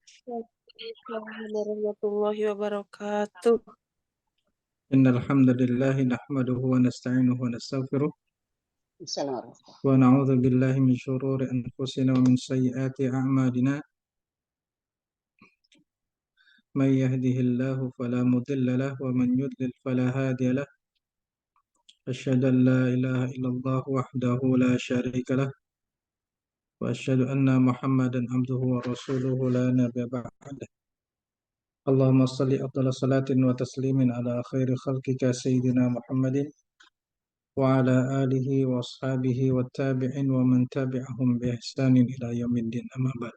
Waalaikumsalam warahmatullahi wabarakatuh. إن الحمد لله نحمده ونستعينه ونستغفره Assalamualaikum. ونعوذ بالله من شرور أنفسنا ومن سيئات أعمالنا من يهده الله فلا مضل له ومن يضلل فلا هادي له أشهد أن لا إله إلا الله وحده لا شريك له وأشهد أن محمدا عبده ورسوله لا نبي بعده اللهم صل أفضل صلاة وتسليم على خير خلقك سيدنا محمد وعلى آله وأصحابه والتابعين ومن تبعهم بإحسان إلى يوم الدين أما بعد.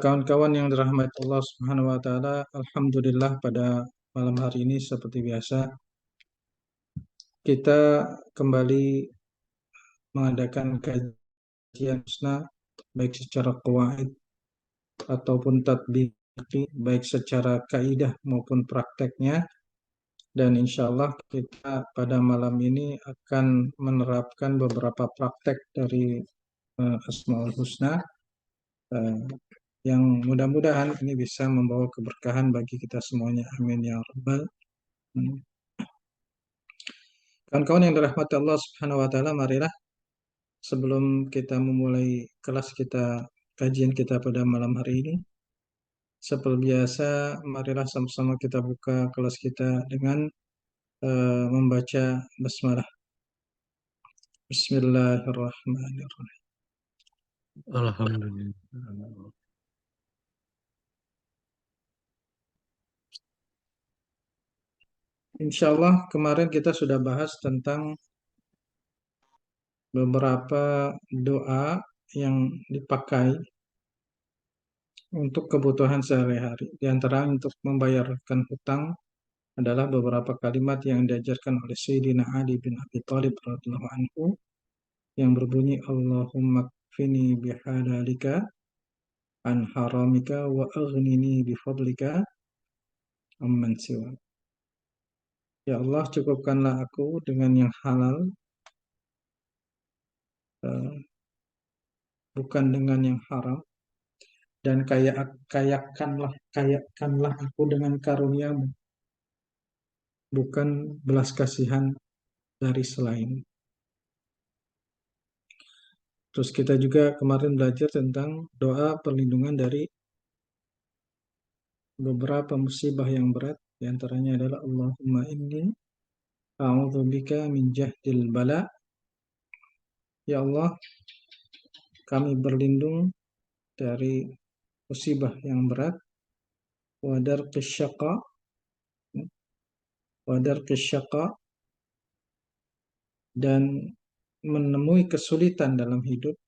Kawan-kawan yang dirahmati Allah Subhanahu wa taala, alhamdulillah pada malam hari ini seperti biasa kita kembali mengadakan kajian sunnah baik secara qawaid ataupun tatbiq, baik secara kaidah maupun prakteknya, dan insya Allah kita pada malam ini akan menerapkan beberapa praktek dari Asmaul Husna yang mudah-mudahan ini bisa membawa keberkahan bagi kita semuanya. Amin ya rabbal. Kawan-kawan yang dirahmati Allah Subhanahu wa taala, marilah sebelum kita memulai kelas kita, kajian kita pada malam hari ini, seperti biasa marilah sama-sama kita buka kelas kita dengan membaca basmalah. Bismillahirrahmanirrahim. Alhamdulillah. Insya Allah kemarin kita sudah bahas tentang beberapa doa yang dipakai untuk kebutuhan sehari-hari. Di antara untuk membayarkan hutang adalah beberapa kalimat yang diajarkan oleh Sayyidina Ali bin Abi Thalib radhiyallahu anhu yang berbunyi Allahumma kfini bihalalika an haramika wa aghnini bifadlika amman siwa. Ya Allah, cukupkanlah aku dengan yang halal, bukan dengan yang haram, dan kayakkanlah aku dengan karuniamu, bukan belas kasihan dari selain. Terus kita juga kemarin belajar tentang doa perlindungan dari beberapa musibah yang berat. Di antaranya adalah Allahumma inni a'udzubika min jahdil bala. Ya Allah, kami berlindung dari musibah yang berat, wa darqis syaqa, dan menemui kesulitan dalam hidup,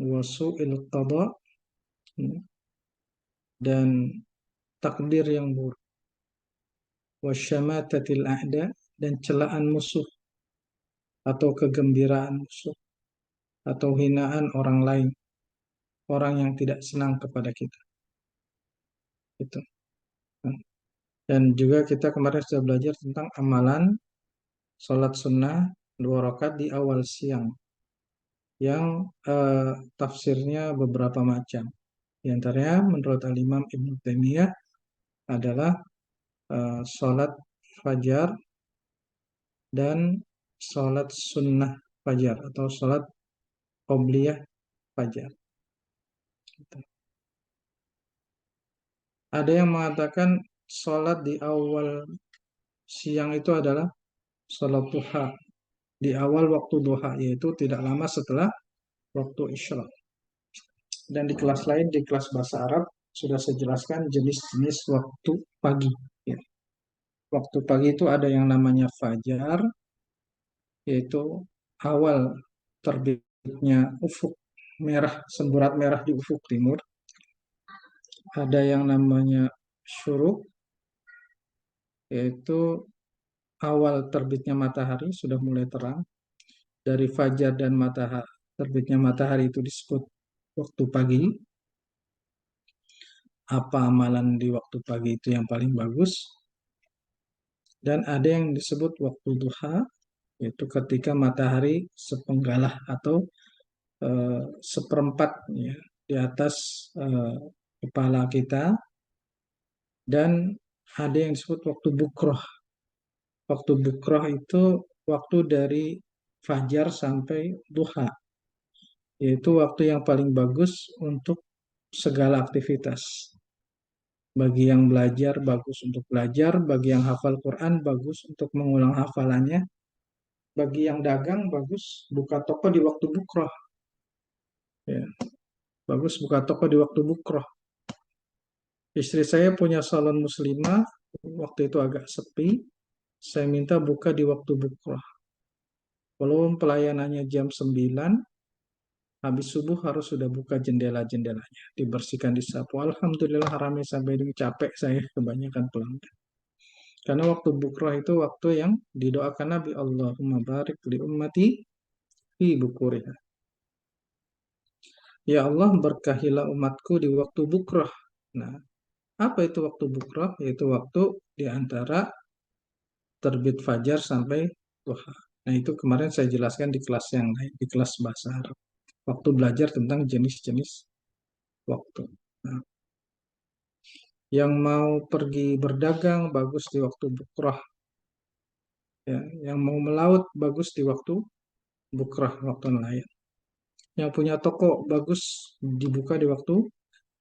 wa su'il qada, dan takdir yang buruk, wa syamatatil a'da, dan celaan musuh atau kegembiraan musuh atau hinaan orang lain, orang yang tidak senang kepada kita. Itu. Dan juga kita kemarin sudah belajar tentang amalan sholat sunnah 2 rakaat di awal siang yang tafsirnya beberapa macam. Di antaranya menurut Al-Imam Ibnu Taimiyah adalah sholat fajar dan sholat sunnah fajar atau sholat qobliyah fajar. Ada yang mengatakan sholat di awal siang itu adalah sholat duha, di awal waktu duha, yaitu tidak lama setelah waktu isyraq. Dan di kelas lain, di kelas bahasa Arab, sudah saya jelaskan jenis-jenis waktu pagi. Ya. Waktu pagi itu ada yang namanya fajar, yaitu awal terbitnya ufuk merah, semburat merah di ufuk timur. Ada yang namanya syuruk, yaitu awal terbitnya matahari, sudah mulai terang. Dari fajar dan matahari, terbitnya matahari itu disebut waktu pagi. Apa amalan di waktu pagi itu yang paling bagus? Dan ada yang disebut waktu duha, yaitu ketika matahari sepenggalah atau seperempat ya, di atas kepala kita, dan ada yang disebut waktu bukroh. Waktu bukroh itu waktu dari fajar sampai duha, yaitu waktu yang paling bagus untuk segala aktivitas. Bagi yang belajar, bagus untuk belajar. Bagi yang hafal Quran, bagus untuk mengulang hafalannya. Bagi yang dagang, bagus buka toko di waktu bukroh. Ya, bagus buka toko di waktu bukroh. Istri saya punya salon muslimah, waktu itu agak sepi. Saya minta buka di waktu bukroh. Walaupun pelayanannya jam 9, habis subuh harus sudah buka jendela-jendelanya. Dibersihkan, disapu. Alhamdulillah ramai sampai ini capek saya kebanyakan pelanggan. Karena waktu bukroh itu waktu yang didoakan Nabi, Allahumma barik li ummati fi bukuriha. Ya Allah, berkahilah umatku di waktu bukroh. Nah, apa itu waktu bukroh? Yaitu waktu di antara terbit fajar sampai duha. Nah, itu kemarin saya jelaskan di kelas yang lain, di kelas bahasa Arab. Waktu belajar tentang jenis-jenis waktu. Nah, yang mau pergi berdagang bagus di waktu bukroh. Ya, yang mau melaut bagus di waktu bukroh, waktu nelayan. Yang punya toko bagus dibuka di waktu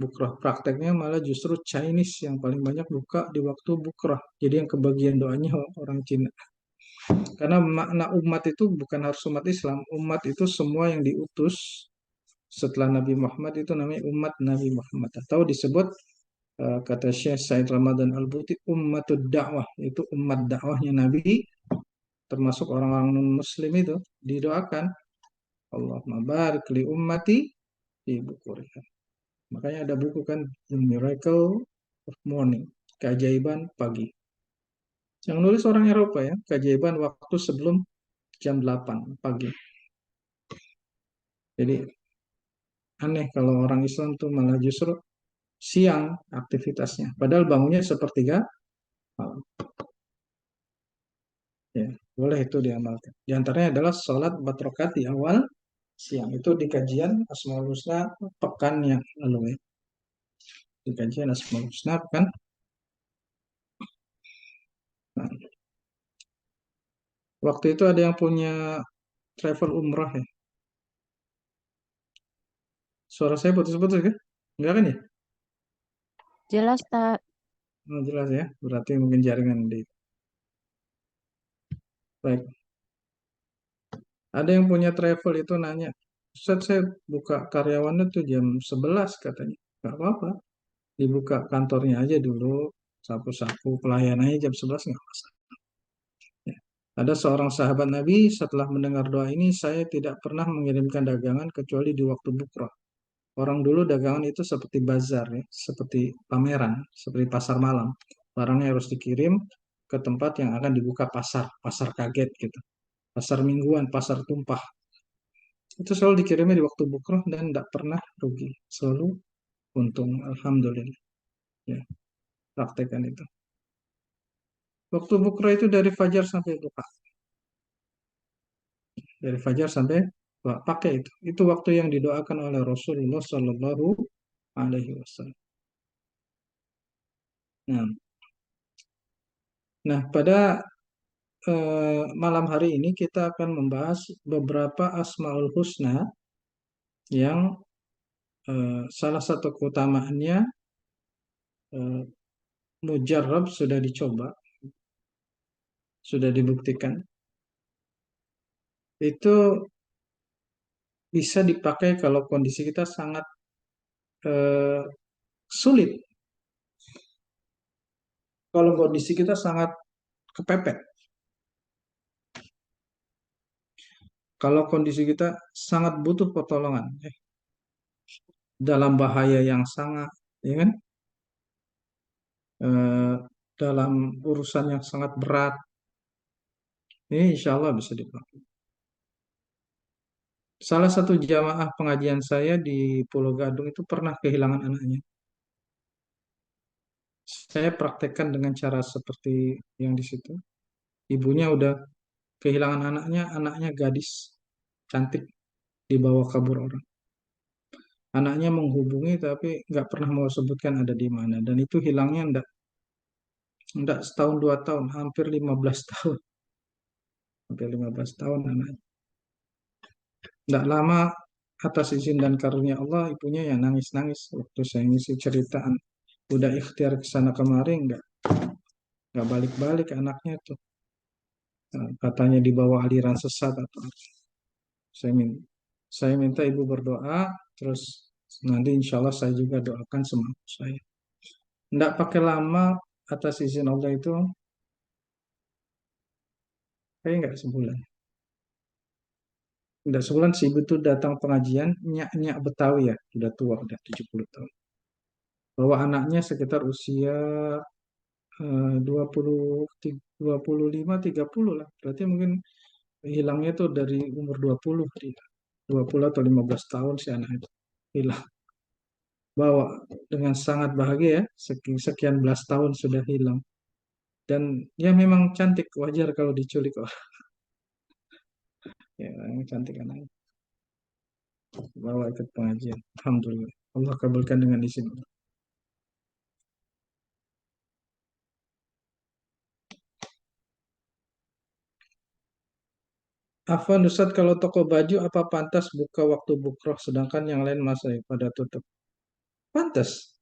bukroh. Prakteknya malah justru Chinese yang paling banyak buka di waktu bukroh. Jadi yang kebagian doanya orang Cina. Karena makna umat itu bukan harus umat Islam. Umat itu semua yang diutus setelah Nabi Muhammad itu namanya umat Nabi Muhammad. Atau disebut kata Syekh Said Ramadan Al-Buti ummatud dakwah. Itu umat dakwahnya Nabi, termasuk orang-orang non-muslim itu didoakan Allahumma barik li ummati di buku. Makanya ada buku kan The Miracle of Morning, keajaiban pagi. Yang nulis orang Eropa ya, keajaiban waktu sebelum jam 8 pagi. Jadi aneh kalau orang Islam tuh malah justru siang aktivitasnya. Padahal bangunnya sepertiga malam. Ya, boleh itu diamalkan. Di antaranya adalah sholat 4 rakaat di awal siang. Itu di kajian Asmaul Husna pekan yang lalu ya. Di kajian Asmaul Husna pekan. Nah, waktu itu ada yang punya travel umrah ya. Suara saya putus-putus kan? Enggak kan ya? Jelas, tak? Oh, jelas ya. Berarti mungkin jaringan di. Baik. Ada yang punya travel itu nanya, Ustaz saya buka karyawannya tuh jam 11 katanya. Gak apa-apa. Dibuka kantornya aja dulu. Sapu-sapu pelayanannya jam 11 nggak masalah. Ya. Ada seorang sahabat Nabi setelah mendengar doa ini, saya tidak pernah mengirimkan dagangan kecuali di waktu bukroh. Orang dulu dagangan itu seperti bazar ya, seperti pameran, seperti pasar malam. Barangnya harus dikirim ke tempat yang akan dibuka pasar, pasar kaget gitu. Pasar mingguan, pasar tumpah. Itu selalu dikirimnya di waktu bukroh dan tidak pernah rugi. Selalu untung, alhamdulillah. Ya, praktekkan itu. Waktu bukroh itu dari fajar sampai duha. Dari fajar sampai duha. Pakai itu. Itu waktu yang didoakan oleh Rasulullah Sallallahu Alaihi Wasallam. Nah, pada malam hari ini kita akan membahas beberapa Asmaul Husna yang salah satu keutamaannya eh, mujarrab sudah dicoba, sudah dibuktikan. Itu bisa dipakai kalau kondisi kita sangat eh, sulit, kalau kondisi kita sangat kepepet, kalau kondisi kita sangat butuh pertolongan, dalam bahaya yang sangat, ya kan? Eh, dalam urusan yang sangat berat, ini insya Allah bisa dipakai. Salah satu jamaah pengajian saya di Pulau Gadung itu pernah kehilangan anaknya. Saya praktekkan dengan cara seperti yang di situ. Ibunya udah kehilangan anaknya, anaknya gadis, cantik. dibawa kabur orang. Anaknya menghubungi tapi nggak pernah mau sebutkan ada di mana. Dan itu hilangnya nggak setahun 2 tahun, hampir 15 tahun. Hampir 15 tahun anaknya. Nggak lama atas izin dan karunia Allah, ibunya ya nangis-nangis waktu saya ngisi ceritaan. Udah ikhtiar ke sana kemari, nggak balik-balik anaknya tuh. Katanya dibawa aliran sesat atau apa. Saya minta ibu berdoa, terus nanti insya Allah saya juga doakan semampu saya. Nggak pakai lama atas izin Allah itu, kayak nggak sebulan. Nggak sebulan si ibu tuh datang pengajian, nyak-nyak Betawi ya, udah tua, udah 70 tahun. Bahwa anaknya sekitar usia 25-30 lah. Berarti mungkin hilangnya tuh dari umur 20, 20 atau 15 tahun si anak itu hilang. Bawa dengan sangat bahagia ya, sekian belas tahun sudah hilang. Dan ya memang cantik, wajar kalau diculik orang. Ya, memang cantik anaknya. Bawa ikut pengajian. Alhamdulillah. Allah kabulkan dengan izin Allah. Afwan Ustadz, kalau toko baju apa pantas buka waktu bukroh sedangkan yang lain masih pada tutup? Pantas.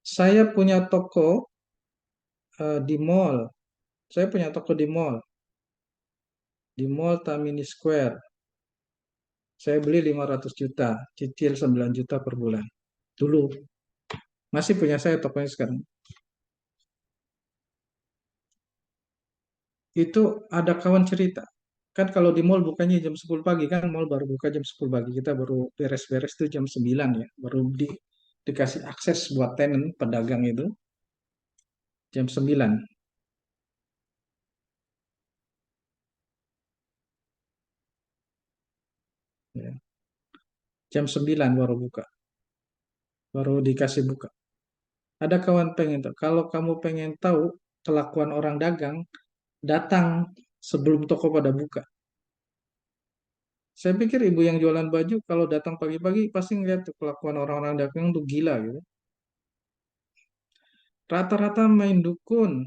Saya punya toko di mall. Saya punya toko di mall Tamini Square. Saya beli 500 juta, cicil 9 juta per bulan. Dulu masih punya saya tokonya sekarang. Itu ada kawan cerita. Kan kalau di mall bukanya jam 10 pagi, kan mall baru buka jam 10 pagi. Kita baru beres-beres itu jam 9 ya. Baru dikasih akses buat tenant, pedagang itu jam 9. Ya. Jam 9 baru buka. Baru dikasih buka. Ada kawan pengen tahu. Kalau kamu pengen tahu kelakuan orang dagang, datang sebelum toko pada buka. Saya pikir ibu yang jualan baju kalau datang pagi-pagi pasti ngeliat tuh kelakuan orang-orang dagang tuh gila gitu. Rata-rata main dukun.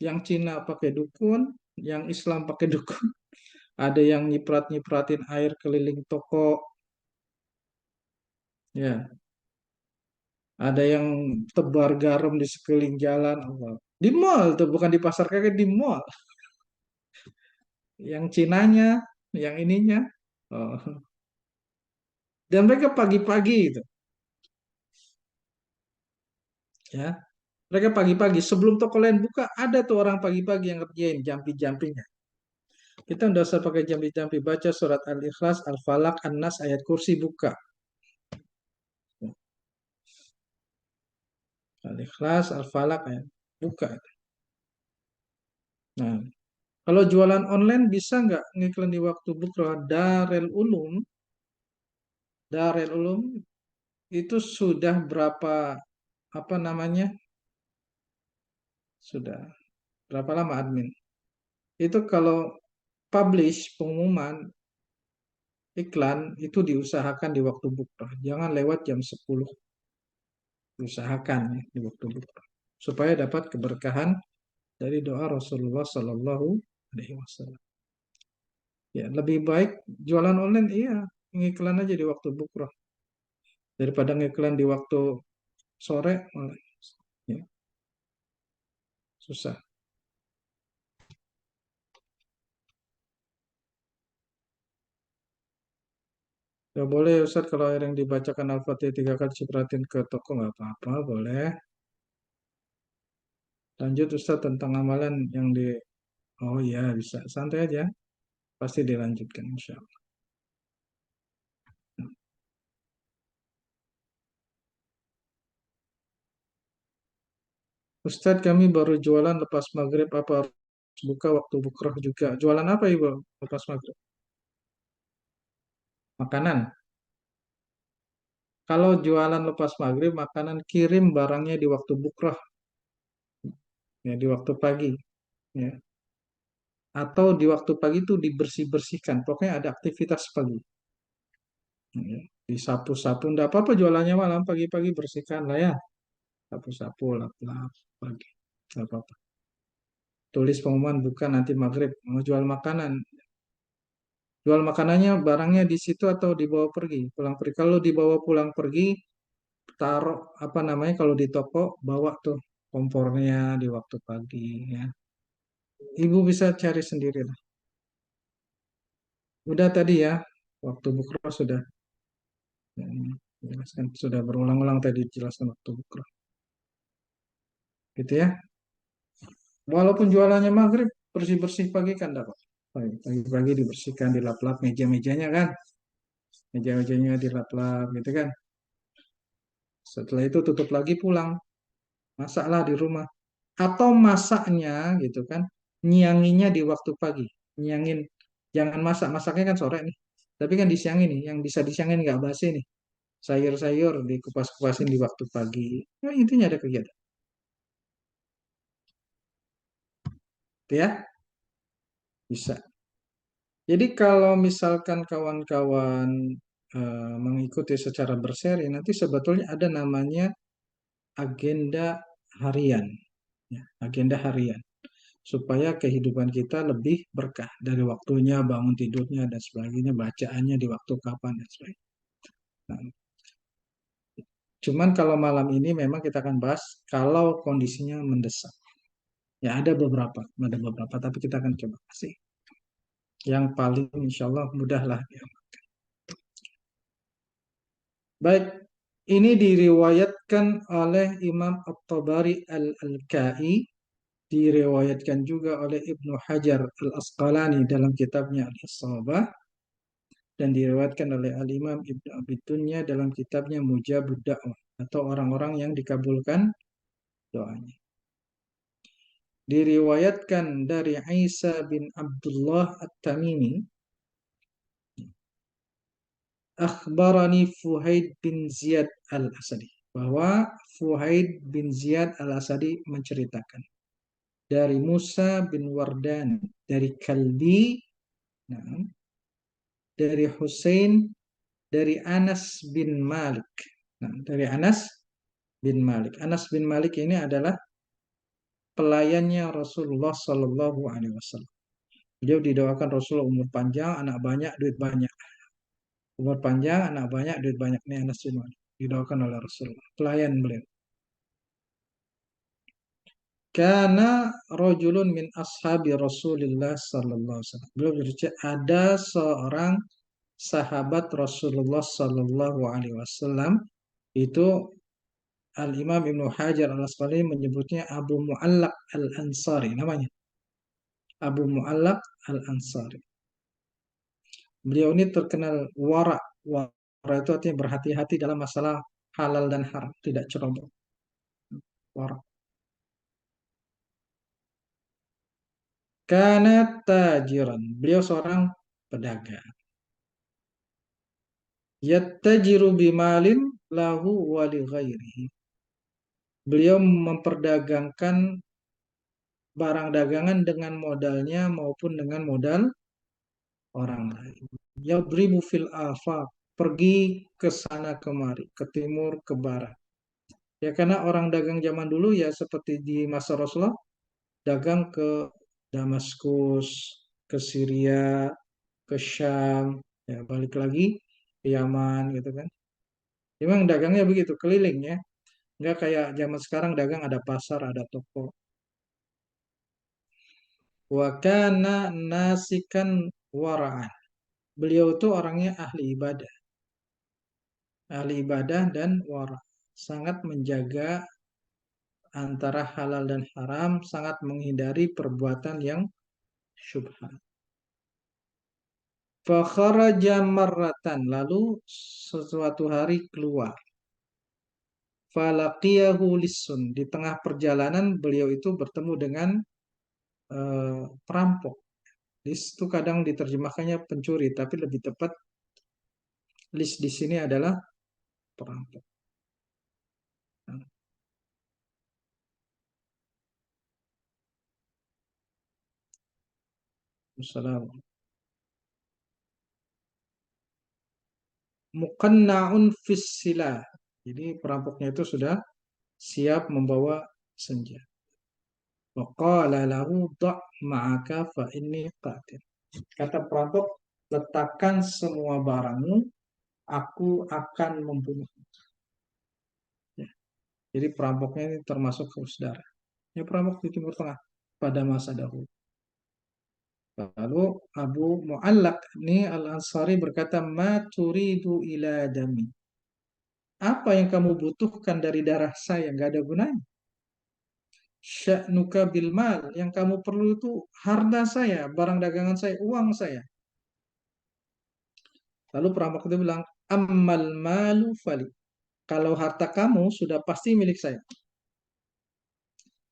Yang Cina pakai dukun, yang Islam pakai dukun. Ada yang nyiprat-nyipratin air keliling toko. Ya, ada yang tebar garam di sekeliling jalan. Allah. Di mall tuh, bukan di pasar kaget, di mall. Yang Cinanya, yang ininya. Oh. Dan mereka pagi-pagi itu, ya. Mereka pagi-pagi sebelum toko lain buka, ada tuh orang pagi-pagi yang ngerjain jampi-jampinya. Kita nggak usah pakai jampi-jampi, baca surat Al-Ikhlas, Al-Falaq, An-Nas, ayat kursi buka. Al-Ikhlas, Al-Falaq, ayat buka. Nah, kalau jualan online bisa nggak ngiklan di waktu bukra? Darel Ulum itu sudah berapa, apa namanya? Sudah berapa lama admin? Itu kalau publish pengumuman iklan itu diusahakan di waktu bukra. Jangan lewat jam 10. Diusahakan ya, di waktu bukra. Supaya dapat keberkahan dari doa Rasulullah Sallallahu Alaihi Wasallam. Ya, lebih baik jualan online iya, ngiklan aja di waktu bukra daripada ngiklan di waktu sore malah ya, susah. Ya boleh Ustaz kalau ada yang dibacakan Al-Fatihah 3 kali cipratin ke toko nggak apa-apa, boleh. Lanjut Ustaz tentang amalan yang di, oh iya bisa, santai aja, pasti dilanjutkan insya Allah. Ustadz kami baru jualan lepas maghrib, apa harus buka waktu bukroh juga? Jualan apa Ibu lepas maghrib? Makanan. Kalau jualan lepas maghrib, makanan kirim barangnya di waktu bukroh, ya di waktu pagi. Ya. atau di waktu pagi itu dibersih-bersihkan. Pokoknya ada aktivitas pagi. Ya, disapu-sapu, enggak apa-apa jualannya malam, pagi-pagi bersihkan lah ya. Sapu-sapu, lap-lap pagi. Enggak apa-apa. Tulis pengumuman buka nanti maghrib, mau jual makanan. Jual makanannya, barangnya di situ atau dibawa pergi, pulang pergi. Kalau dibawa pulang pergi, taruh apa namanya kalau di toko, bawa tuh kompornya di waktu pagi ya. Ibu bisa cari sendiri lah. Udah tadi ya, waktu bukro sudah. Ya, jelaskan, sudah berulang-ulang tadi jelaskan waktu bukro. Gitu ya. Walaupun jualannya maghrib, bersih-bersih pagi kan dapat. Pagi-pagi dibersihkan, dilap-lap meja-mejanya kan. Meja-mejanya dilap-lap gitu kan. Setelah itu tutup lagi pulang. Masaklah di rumah. Atau masaknya gitu kan. Nyianginnya di waktu pagi. Nyiangin. Jangan masak. Masaknya kan sore nih. Tapi kan disiangin nih. Yang bisa disiangin nggak basi nih. Sayur-sayur dikupas-kupasin di waktu pagi. Ya, intinya ada kegiatan. Gitu ya. Bisa. Jadi kalau misalkan kawan-kawan mengikuti secara berseri, nanti sebetulnya ada namanya agenda harian, ya, agenda harian, supaya kehidupan kita lebih berkah dari waktunya, bangun tidurnya dan sebagainya, bacaannya di waktu kapan dan sebagainya. Nah, cuman kalau malam ini memang kita akan bahas kalau kondisinya mendesak. Ya ada beberapa, tapi kita akan coba kasih yang paling insya Allah mudah lah. Ya. Baik, ini diriwayatkan oleh Imam At-Tabari Al-Alkai, diriwayatkan juga oleh Ibnu Hajar Al-Asqalani dalam kitabnya Al-Isabah, dan diriwayatkan oleh Al-Imam Ibnu Abi Dunya dalam kitabnya Mujabud Da'wah, atau orang-orang yang dikabulkan doanya. Diriwayatkan dari Isa bin Abdullah At-Tamimi, akhbarani Fuhaid bin Ziyad Al-Asadi, bahwa Fuhaid bin Ziyad Al-Asadi menceritakan dari Musa bin Wardan, dari Kalbi, nah, dari Husain, dari Anas bin Malik. Nah, dari Anas bin Malik. Anas bin Malik ini adalah pelayannya Rasulullah Sallallahu Alaihi Wasallam. Beliau didoakan Rasulullah umur panjang, anak banyak, duit banyak. Umur panjang, anak banyak, duit banyak. Ini Anas bin Malik. Didoakan oleh Rasulullah. Pelayan beliau. Karena rojulun min ashabi Rasulullah Sallallahu Alaihi Wasallam. Beliau bercerita ada seorang sahabat Rasulullah Sallallahu Alaihi Wasallam, itu Al-Imam Ibnu Hajar Al-Asqalani menyebutnya Abu Mu'allaq Al-Ansari namanya. Abu Mu'allaq Al-Ansari. Beliau ini terkenal wara. Wara itu artinya berhati-hati dalam masalah halal dan haram, tidak ceroboh. Wara. Kana tajiran. Beliau seorang pedagang. Yattajiru bimalin lahu wa li ghairihi. Beliau memperdagangkan barang dagangan dengan modalnya maupun dengan modal orang lain. Yadribu fil afaq, pergi ke sana kemari, ke timur, ke barat. Ya karena orang dagang zaman dulu ya seperti di masa Rasulullah, dagang ke Damaskus, ke Syria, ke Syam, ya balik lagi ke Yaman gitu kan. Memang dagangnya begitu, keliling ya. Nggak kayak zaman sekarang dagang ada pasar, ada toko. Wa kana nasikan wara'an. Beliau itu orangnya ahli ibadah. Ahli ibadah dan wara. Sangat menjaga antara halal dan haram, sangat menghindari perbuatan yang syubhat. Fakharaja marratan, lalu sesuatu hari keluar. Falaqiyahu lissun, di tengah perjalanan beliau itu bertemu dengan perampok. Lis itu kadang diterjemahkannya pencuri, tapi lebih tepat lis di sini adalah perampok. Assalamualaikum. Muqanna'un fis silah. Jadi perampoknya itu sudah siap membawa senjata. Wa qala lahu da' ma'aka fa inni qatil. Kata perampok, letakkan semua barangmu, aku akan membunuhmu. Ya. Jadi perampoknya ini termasuk saudara. Ini perampok di Timur Tengah pada masa dahulu. Lalu Abu Mu'allaq ini Al-Ansari berkata, ma turidu ila dami. Apa yang kamu butuhkan dari darah saya? Nggak ada gunanya. Sya'nuka bil mal. Yang kamu perlu itu harta saya, barang dagangan saya, uang saya. Lalu perampok itu bilang, ammal malu fali. Kalau harta kamu sudah pasti milik saya.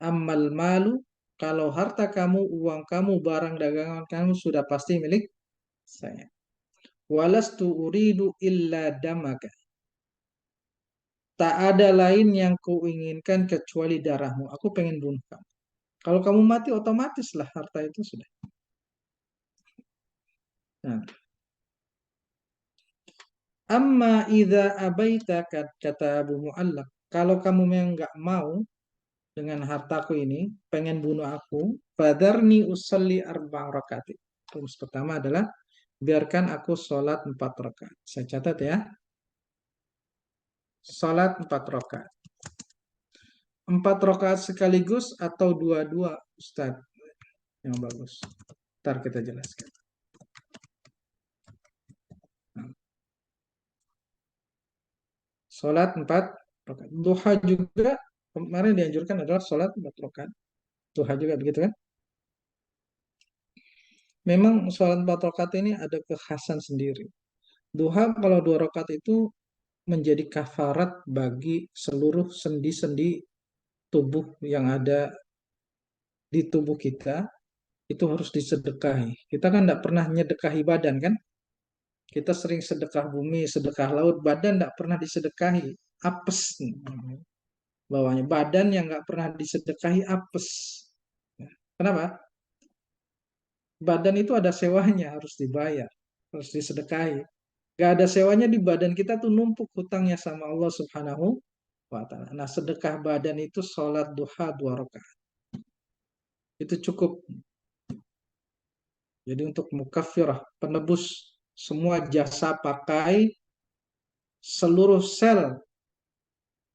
Ammal malu, kalau harta kamu, uang kamu, barang dagangan kamu sudah pasti milik saya. Walastu uridu illa damaka. Tak ada lain yang kuinginkan kecuali darahmu. Aku pengen bunuh kamu. Kalau kamu mati, otomatislah harta itu sudah. Nah, amma idza abaita, kata Abu Mu'allaq, kalau kamu memang nggak mau dengan hartaku ini, pengen bunuh aku, fadarni usalli arba' rakaat. Terus pertama adalah biarkan aku sholat 4 rakaat. Saya catat ya, sholat 4 rakaat. 4 rakaat sekaligus atau dua-dua, Ustadz? Yang bagus. Ntar kita jelaskan. Nah, sholat 4 rakaat. Duha juga kemarin dianjurkan adalah sholat 4 rakaat. Duha juga begitu kan? Memang sholat 4 rakaat ini ada kekhasan sendiri. Duha kalau 2 rakaat itu menjadi kafarat bagi seluruh sendi-sendi tubuh yang ada di tubuh kita, itu harus disedekahi. Kita kan tidak pernah nyedekahi badan kan? Kita sering sedekah bumi, sedekah laut, badan tidak pernah disedekahi. Apes bawahnya. Badan yang nggak pernah disedekahi apes. Kenapa? Badan itu ada sewanya, harus dibayar, harus disedekahi. Gak ada sewanya di badan kita tuh numpuk hutangnya sama Allah Subhanahu wa ta'ala. Nah, sedekah badan itu sholat duha 2 rakaat. Itu cukup. Jadi untuk mukaffirah, penebus semua jasa pakai seluruh sel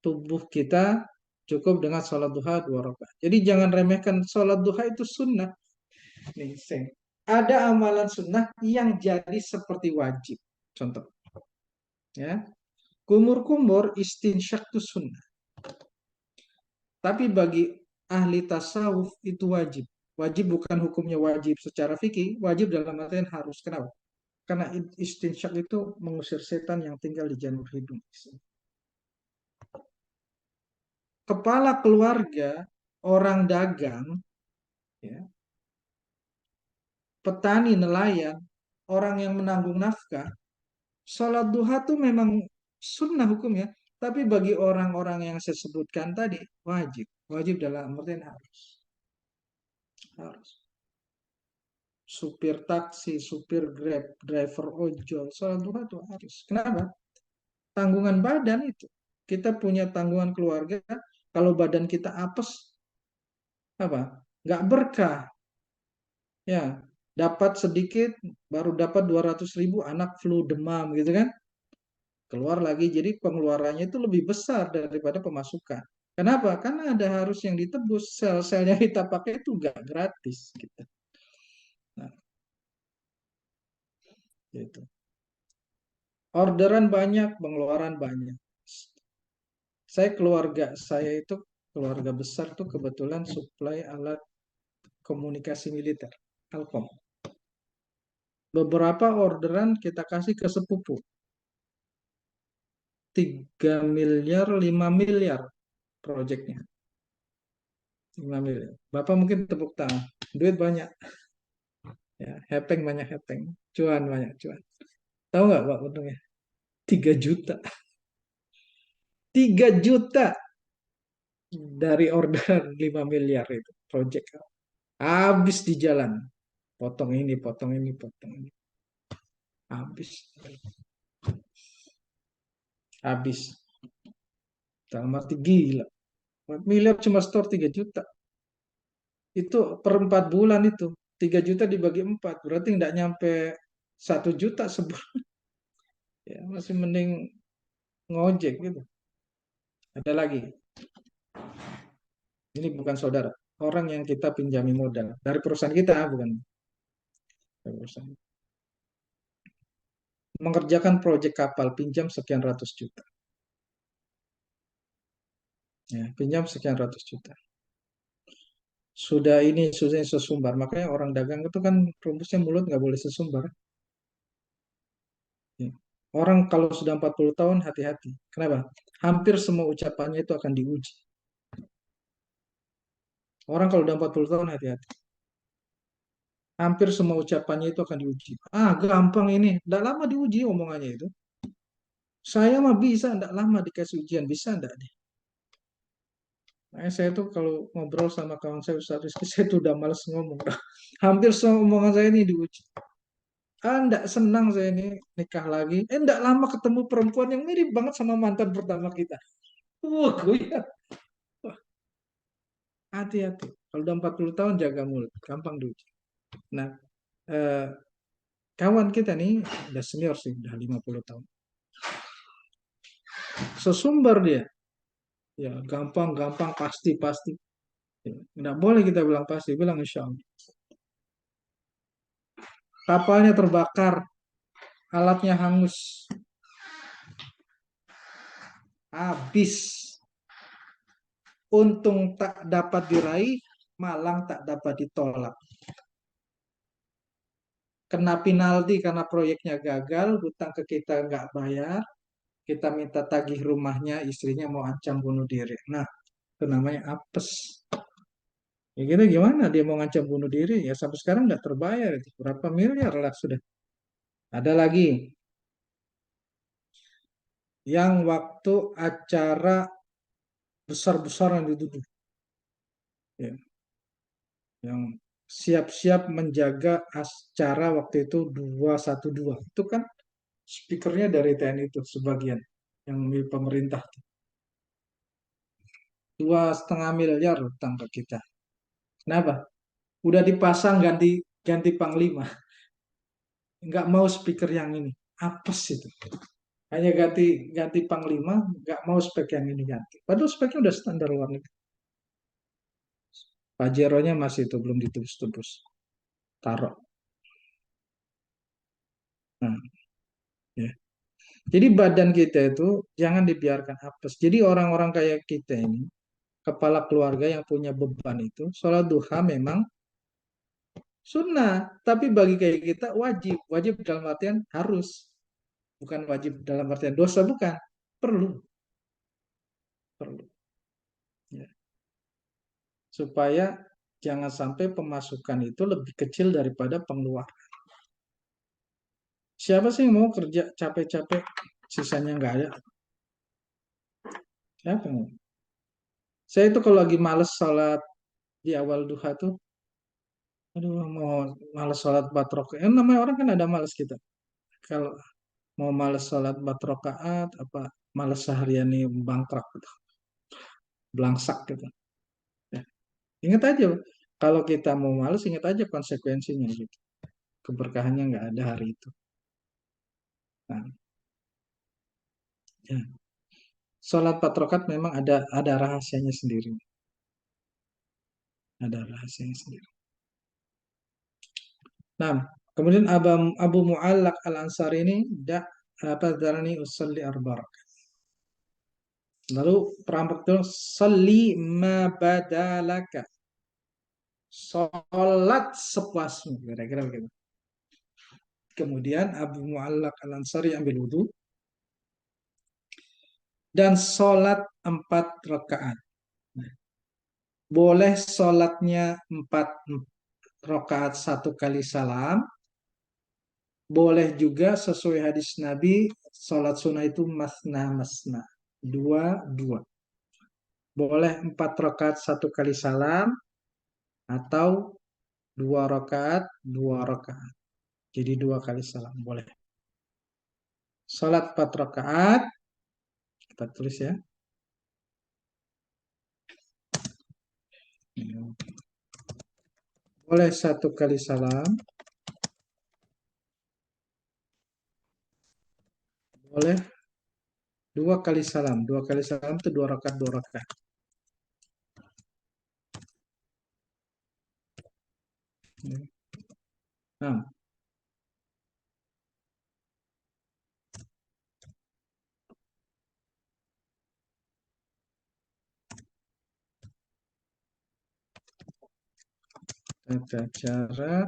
tubuh kita, cukup dengan sholat duha 2 rakaat. Jadi jangan remehkan sholat duha, itu sunnah. Nih, ada amalan sunnah yang jadi seperti wajib. Contoh, ya, kumur-kumur istinsyak itu sunnah. Tapi bagi ahli tasawuf itu wajib. Wajib bukan hukumnya wajib secara fikih, wajib dalam artian harus. Kenapa? Karena istinsyak itu mengusir setan yang tinggal di janur hidung. Kepala keluarga, orang dagang, ya, petani, nelayan, orang yang menanggung nafkah, sholat duha itu memang sunnah hukumnya. Tapi bagi orang-orang yang saya sebutkan tadi, wajib. Wajib dalam artian harus. Harus. Supir taksi, supir grab, driver ojol, sholat duha itu harus. Kenapa? Tanggungan badan itu. Kita punya tanggungan keluarga, kalau badan kita apes, apa? Nggak berkah. Ya, dapat sedikit, baru dapat 200.000, anak flu demam gitu kan. Keluar lagi, jadi pengeluarannya itu lebih besar daripada pemasukan. Kenapa? Karena ada harus yang ditebus, sel-sel yang kita pakai itu nggak gratis gitu. Nah, gitu. Orderan banyak, pengeluaran banyak. Saya itu keluarga besar tuh kebetulan suplai alat komunikasi militer, Telkom. Beberapa orderan kita kasih ke sepupu. 3 miliar, 5 miliar proyeknya. 5 miliar. Bapak mungkin tepuk tangan. Duit banyak. Ya, hepeng banyak hepeng. Cuan banyak cuan. Tahu nggak Pak untungnya? 3 juta. 3 juta dari order 5 miliar itu proyek. Habis di jalan. Potong ini, potong ini, potong ini. Habis. Habis. Dalam arti gila. 4 miliar cuma store 3 juta. Itu per 4 bulan itu. 3 juta dibagi 4. Berarti nggak nyampe 1 juta sebulan. Ya, masih mending ngojek gitu. Ada lagi. Ini bukan saudara. Orang yang kita pinjami modal. Dari perusahaan kita, bukan dari perusahaan. Mengerjakan proyek kapal, pinjam sekian ratus juta. Ya, pinjam sekian ratus juta. Sudah sesumbar. Makanya orang dagang itu kan rumusnya mulut nggak boleh sesumbar. Ya. Orang kalau sudah 40 tahun hati-hati. Kenapa? Hampir semua ucapannya itu akan diuji. Orang kalau udah 40 tahun hati-hati. Hampir semua ucapannya itu akan diuji. Ah, gampang ini. Tidak lama diuji omongannya itu. Saya mah bisa, tidak lama dikasih ujian. Bisa enggak deh. Nah, saya tuh kalau ngobrol sama kawan saya, Ustaz Rizky, saya tuh udah males ngomong. Hampir semua omongan saya ini diuji. Ah, enggak senang saya ini nikah lagi. Enggak lama ketemu perempuan yang mirip banget sama mantan pertama kita. Wah, ya. Hati-hati. Kalau udah 40 tahun jaga mulut. Gampang diuji. Nah, eh, kawan kita nih udah senior sih, udah 50 tahun. Sesumber dia. Ya, gampang-gampang, pasti-pasti. Ya, nggak boleh kita bilang pasti, bilang insya Allah. Kapalnya terbakar, alatnya hangus. Habis. Untung tak dapat diraih, malang tak dapat ditolak. Kena penalti karena proyeknya gagal, hutang ke kita nggak bayar, kita minta tagih rumahnya, istrinya mau ancam bunuh diri. Nah, itu namanya apes. Ya gitu gimana dia mau ngancam bunuh diri? Ya sampai sekarang nggak terbayar itu. Berapa miliar lah sudah. Ada lagi yang waktu acara besar-besaran dituduh. Ya, yang siap-siap menjaga acara waktu itu 212. Itu kan speakernya dari TNI itu sebagian yang milik pemerintah. 2,5 miliar utang ke kita. Kenapa? Udah dipasang ganti ganti panglima. Nggak mau speaker yang ini. Apes itu. Hanya ganti ganti panglima, nggak mau spek yang ini ganti. Padahal speknya udah standar luar negeri. Pajero-nya masih itu belum ditebus-tebus. Taruh. Nah, ya. Jadi badan kita itu jangan dibiarkan apes. Jadi orang-orang kayak kita ini, kepala keluarga yang punya beban itu, sholat duha memang sunnah. Tapi bagi kayak kita wajib. Wajib dalam artian harus. Bukan wajib dalam artian dosa, bukan. Perlu. Perlu. Ya. Supaya jangan sampai pemasukan itu lebih kecil daripada pengeluaran. Siapa sih yang mau kerja capek-capek, sisanya nggak ada? Siapa yang mau? Saya itu kalau lagi males sholat di awal duha tuh, aduh mau males sholat 4 rakaat. Namanya orang kan ada males kita. Kalau mau males sholat 4 rakaat, apa males seharian nih bangkrak gitu, belangsak gitu. Ya. Ingat aja, kalau kita mau males, ingat aja konsekuensinya gitu. Keberkahannya nggak ada hari itu. Nah, ya. Sholat 4 rakaat memang ada rahasianya sendiri. Ada rahasianya sendiri. Nah, kemudian Abu Mu'allaq Al-Ansari ini apa darani usalli arba'. Lalu perampok itu salli ma badalaka. Salat sepuasmu, kira-kira begitu. Kemudian Abu Mu'allaq Al-Ansari ambil wudhu dan sholat 4 rakaat. Boleh sholatnya 4 rakaat 1 kali salam. Boleh juga sesuai hadis Nabi, sholat sunnah itu masna masna. Dua, dua. Boleh 4 rakaat 1 kali salam, atau 2 rakaat, 2 rakaat. Jadi 2 kali salam, boleh. Salat 4 rakaat, kita tulis ya. Boleh 1 kali salam. Boleh 2 kali salam. 2 kali salam itu 2 rakaat, 2 rakaat. Nah, tata cara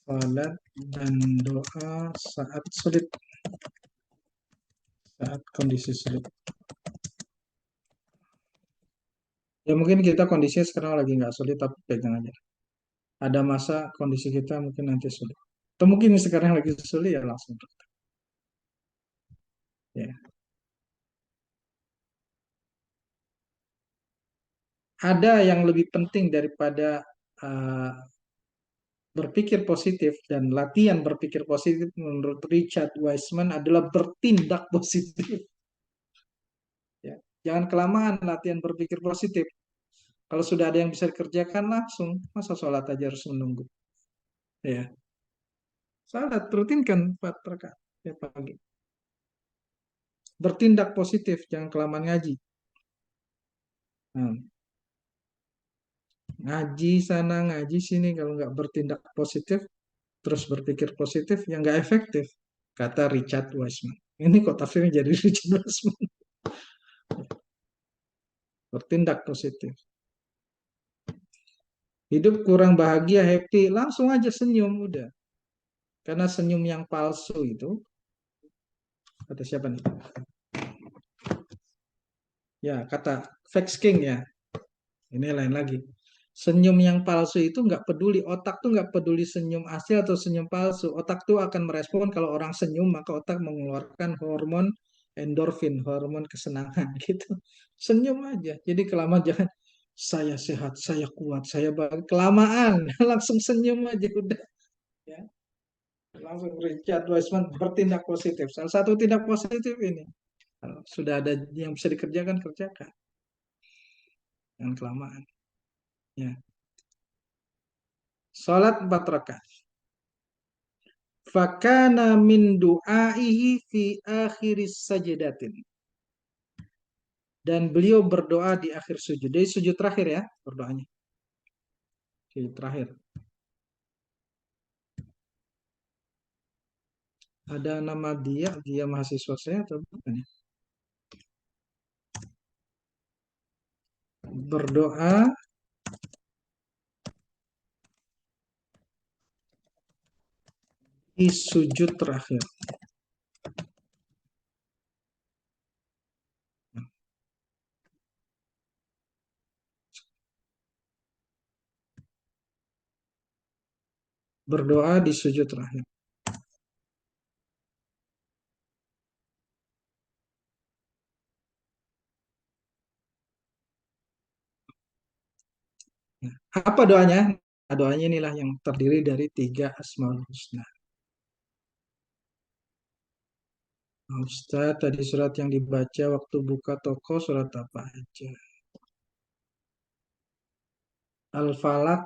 salat dan doa saat sulit, saat kondisi sulit. Ya mungkin kita kondisinya sekarang lagi nggak sulit, tapi pegang aja. Ada masa kondisi kita mungkin nanti sulit. Atau mungkin sekarang lagi sulit ya langsung. Ya. Ada yang lebih penting daripada berpikir positif, dan latihan berpikir positif menurut Richard Wiseman adalah bertindak positif. Ya. Jangan kelamaan latihan berpikir positif. Kalau sudah ada yang bisa dikerjakan langsung, masa sholat aja harus menunggu. Ya, salat rutinkan 4 rakaat ya pagi. Bertindak positif, jangan kelamaan ngaji. Nah, ngaji sana, ngaji sini, kalau nggak bertindak positif, terus berpikir positif, yang nggak efektif, kata Richard Wiseman. Ini kok tafsirnya jadi Richard Wiseman. Bertindak positif. Hidup kurang bahagia, happy, langsung aja senyum, udah. Karena senyum yang palsu itu, kata siapa nih? Ya, kata Vex King ya. Ini lain lagi. Senyum yang palsu itu nggak peduli, otak tuh nggak peduli senyum asli atau senyum palsu. Otak tuh akan merespon kalau orang senyum, maka otak mengeluarkan hormon endorfin, hormon kesenangan gitu. Senyum aja. Jadi kelamaan jangan saya sehat, saya kuat, saya baik. Kelamaan langsung senyum aja udah. Ya. Langsung Richard Wiseman bertindak positif. Salah satu tindak positif ini. Kalau sudah ada yang bisa dikerjakan, kerjakan. Jangan kelamaan. Ya. Salat 4 rakaat. Fakana min du'aihi fi akhiris sajdatin. Dan beliau berdoa di akhir sujud. Jadi sujud terakhir ya berdoanya. Sujud terakhir. Ada nama dia mahasiswa saya atau bukan ya? Berdoa di sujud terakhir. Berdoa di sujud terakhir. Nah, apa doanya? Nah, doanya inilah yang terdiri dari 3 Asmaul Husna. Nah, Ustaz, tadi surat yang dibaca waktu buka toko surat apa aja? Al-Falaq,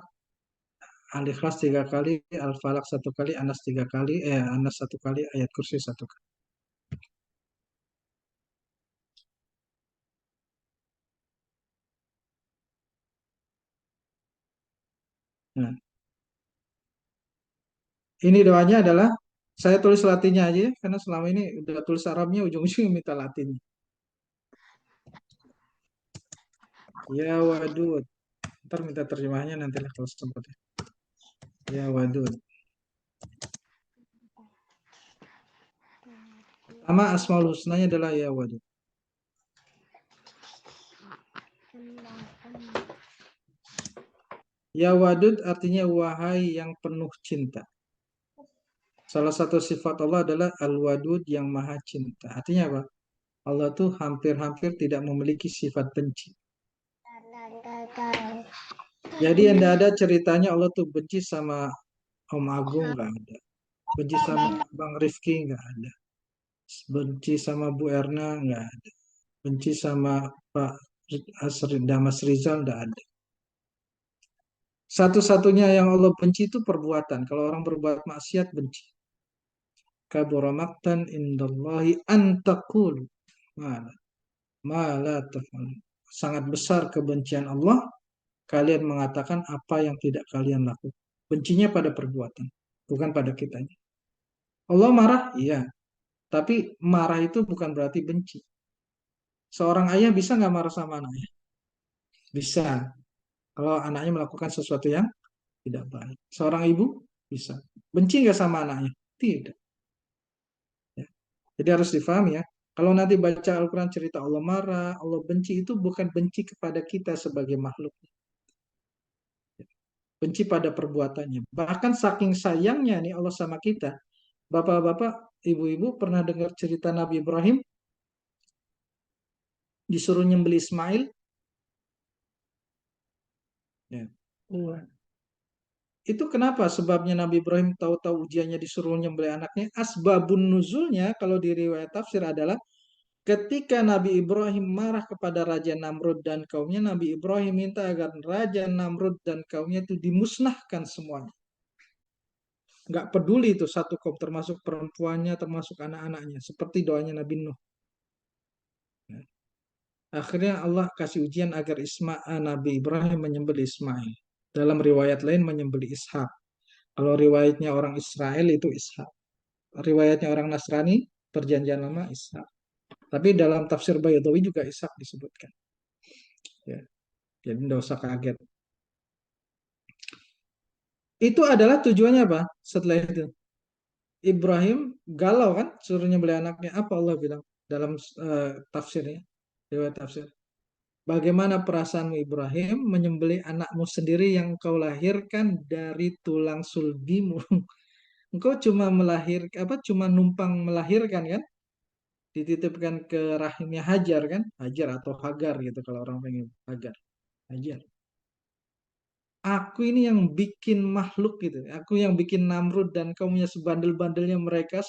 Al-Ikhlas 3 kali, Al-Falaq 1 kali, Anas 3 kali, Anas 1 kali, Ayat Kursi 1 kali. Nah, ini doanya adalah, saya tulis Latinnya aja ya, karena selama ini udah tulis Arabnya, ujung-ujungnya minta Latin. Ya wadud. Ntar minta terjemahnya nantilah kalau sempat ya. Ya wadud. Pertama Asmaul Husnanya adalah ya wadud. Ya wadud artinya wahai yang penuh cinta. Salah satu sifat Allah adalah al-wadud, yang maha cinta. Artinya apa? Allah tuh hampir-hampir tidak memiliki sifat benci. Jadi yang ada ceritanya Allah tuh benci sama Om Agung nggak ada. Benci sama Bang Rifki nggak ada. Benci sama Bu Erna nggak ada. Benci sama Pak Damas Rizal nggak ada. Satu-satunya yang Allah benci itu perbuatan. Kalau orang berbuat maksiat benci. Kabura maqtan indallahi antakulu. Mala taf'alun. Sangat besar kebencian Allah kalian mengatakan apa yang tidak kalian lakukan. Bencinya pada perbuatan, bukan pada kitanya. Allah marah, iya. Tapi marah itu bukan berarti benci. Seorang ayah bisa nggak marah sama anaknya? Bisa. Kalau anaknya melakukan sesuatu yang tidak baik. Seorang ibu bisa. Benci nggak sama anaknya? Tidak. Ya. Jadi harus difahami ya. Kalau nanti baca Al-Quran cerita Allah marah, Allah benci, itu bukan benci kepada kita sebagai makhluk. Benci pada perbuatannya. Bahkan saking sayangnya nih Allah sama kita. Bapak-bapak, ibu-ibu pernah dengar cerita Nabi Ibrahim disuruh nyembelih Ismail? Ya. Iya. Itu kenapa sebabnya Nabi Ibrahim tahu-tahu ujiannya disuruh nyembelih anaknya? Asbabun nuzulnya kalau di riwayat tafsir adalah ketika Nabi Ibrahim marah kepada Raja Namrud dan kaumnya, Nabi Ibrahim minta agar Raja Namrud dan kaumnya itu dimusnahkan semuanya. Nggak peduli itu satu kaum, termasuk perempuannya, termasuk anak-anaknya. Seperti doanya Nabi Nuh. Akhirnya Allah kasih ujian agar Nabi Ibrahim menyembelih Ismail. Dalam riwayat lain menyembelih Ishak. Kalau riwayatnya orang Israel itu Ishak. Riwayatnya orang Nasrani, perjanjian lama Ishak. Tapi dalam tafsir Baydawi juga Ishak disebutkan. Ya, jadi tidak usah kaget. Itu adalah tujuannya apa? Setelah itu Ibrahim galau kan, suruh nyembelih anaknya. Apa Allah bilang dalam tafsirnya? Riwayat tafsir. Bagaimana perasaanmu Ibrahim menyembelih anakmu sendiri yang engkau lahirkan dari tulang sulbimu? Engkau cuma cuma numpang melahirkan kan? Dititipkan ke rahimnya Hajar kan? Hajar atau Hagar gitu kalau orang pengen Hagar. Hajar. Aku ini yang bikin makhluk gitu. Aku yang bikin Namrud dan kaumnya sebandel-bandelnya mereka,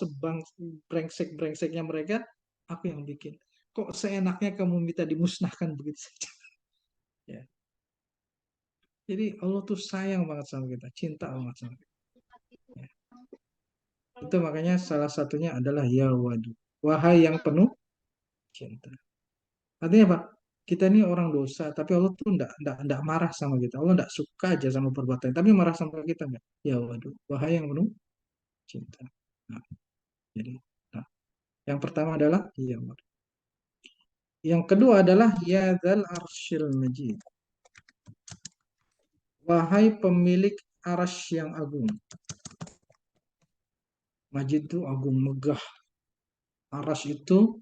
brengsek-brengseknya mereka, aku yang bikin. Kok seenaknya kamu minta dimusnahkan begitu saja? Ya. Jadi Allah tuh sayang banget sama kita, cinta banget sama kita. Ya. Itu makanya salah satunya adalah ya wadu. Wahai yang penuh cinta. Artinya apa? Kita ini orang dosa, tapi Allah tuh enggak marah sama kita. Allah enggak suka aja sama perbuatan, tapi marah sama kita enggak? Ya waduh, wahai yang penuh cinta. Nah, jadi, nah, yang pertama adalah ya waduh. Yang kedua adalah ya dzal arsyil majid. Wahai pemilik arasy yang agung. Majid itu agung megah. Arasy itu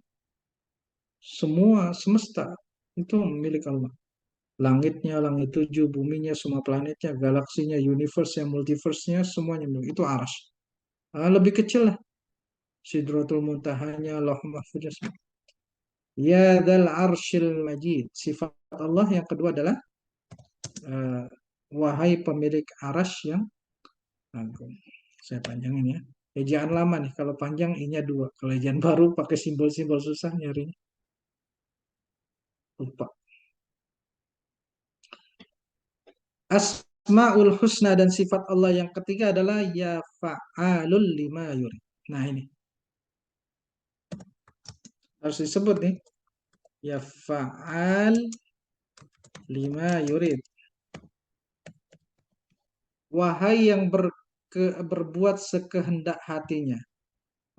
semua semesta itu milik Allah. Langitnya, langit tujuh, buminya, semua planetnya, galaksinya, universe-nya, multiverse-nya, semuanya milik. Itu arasy. Lebih kecil lah. Sidratul muntahanya, lauh mahfudnya. Ya dzal arsyil majid. Sifat Allah yang kedua adalah uh, wahai pemilik arasy yang agung. Saya panjangin ya. Ejaan lama nih. Kalau panjang I-nya dua. Kalau ejaan baru pakai simbol-simbol susah nyarinya. Lupa. Asmaul husna dan sifat Allah yang ketiga adalah ya fa'alul lima yurid. Nah ini. Harus disebut nih. Ya fa'al lima yurid. Wahai yang berbuat sekehendak hatinya.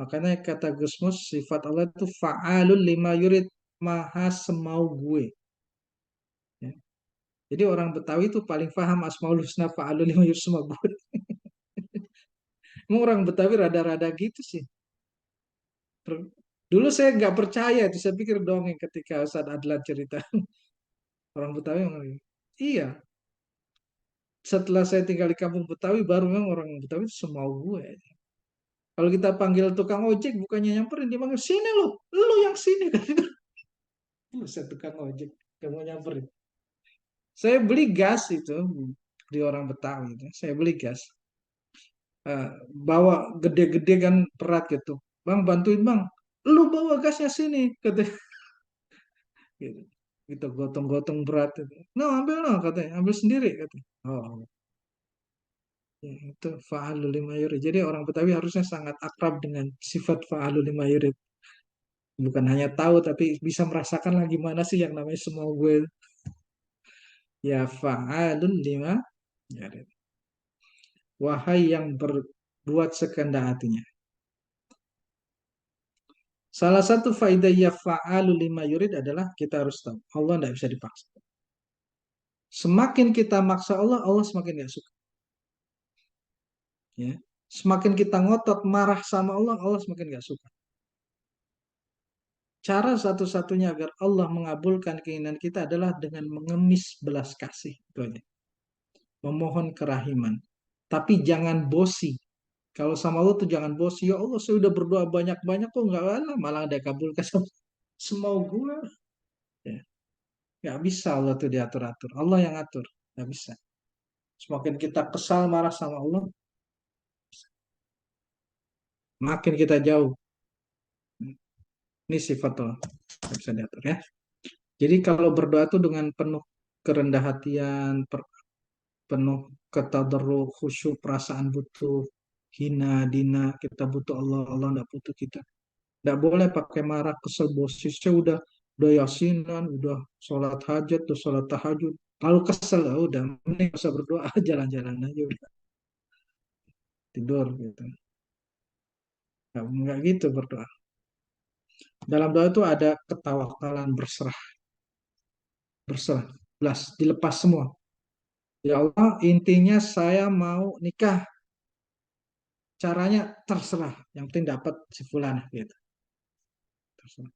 Makanya kata Gusmus, sifat Allah itu fa'alul lima yurid. Maha semau gue. Ya. Jadi orang Betawi itu paling paham Asmaul Husna fa'alul lima yurid semau gue. Emang orang Betawi rada-rada gitu sih. Dulu saya nggak percaya, itu saya pikir dongeng ketika Ustadz Adlan cerita. Orang Betawi memang gitu. Iya, setelah saya tinggal di kampung Betawi, baru memang orang Betawi itu semau gue. Kalau kita panggil tukang ojek, bukannya nyamperin, dia panggil, sini lu yang sini. Buset tukang ojek, gak mau nyamperin. Saya beli gas itu di orang Betawi itu. Saya beli gas. Bawa gede-gede kan berat gitu. Bang bantuin bang. Lu bawa gasnya sini. Kata gitu. Kita gotong-gotong berat itu. No ambil no katanya. Ambil sendiri katanya. Oh ya, itu fa'alul lima yurid. Jadi orang Betawi harusnya sangat akrab dengan sifat fa'alul lima yurid. Bukan hanya tahu tapi bisa merasakan lah gimana sih yang namanya semua gue. Ya fa'alul lima yurid. Wahai yang berbuat sekehendak hatinya. Salah satu faidah ya fa'alu lima yurid adalah kita harus tahu Allah tidak bisa dipaksa. Semakin kita maksa Allah, Allah semakin gak suka. Ya. Semakin kita ngotot marah sama Allah, Allah semakin gak suka. Cara satu-satunya agar Allah mengabulkan keinginan kita adalah dengan mengemis belas kasih. Itu aja. Memohon kerahiman. Tapi jangan bosi. Kalau sama Allah tuh jangan bosi. Ya Allah, saya udah berdoa banyak-banyak kok nggak ada, malah ada kabulkan semau gue. Ya. Nggak bisa Allah tuh diatur-atur. Allah yang atur. Nggak bisa. Semakin kita kesal marah sama Allah, makin kita jauh. Ini sifat Allah. Nggak bisa diatur ya. Jadi kalau berdoa tuh dengan penuh kerendah hatian, penuh ketadarruk, khusyuk, perasaan butuh, hina, dina, kita butuh Allah, Allah nggak butuh kita. Nggak boleh pakai marah, kesel, bosi. Saya udah yasinan, udah sholat hajat, udah sholat tahajud. Lalu kesel, ya udah, ini bisa berdoa, jalan-jalan aja udah tidur gitu. Nggak gitu berdoa. Dalam doa itu ada ketawakalan berserah, berserah, belas, dilepas semua. Ya Allah, intinya saya mau nikah. Caranya terserah, yang penting dapat si fulan gitu. Terserah.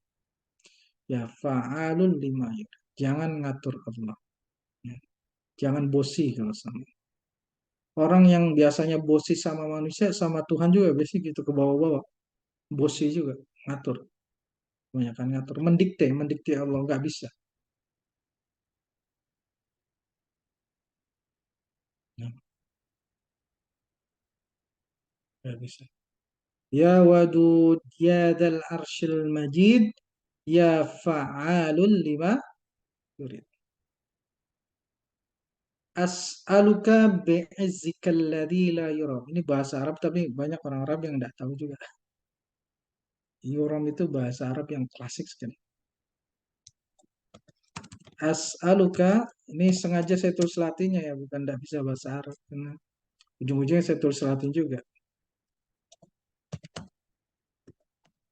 Ya fa'alun lima ya. Jangan ngatur Allah. Ya. Jangan bosi kalau sama. Orang yang biasanya bosi sama manusia, sama Tuhan juga biasanya gitu ke bawah-bawah. Bosi juga, ngatur. Kebanyakan ngatur. Mendikte Allah. Nggak bisa. Ya, nggak bisa. Ya wadud ya dal arshil majid ya fa'alun lima yurid. As'aluka bi'izzika alladhi la yuram. Ini bahasa Arab tapi banyak orang Arab yang tidak tahu juga. Yuram itu bahasa Arab yang klasik sekali. As'aluka, ini sengaja saya tulis Latinnya ya, bukan tidak bisa bahasa Arab. Karena ujung-ujungnya saya tulis Latin juga.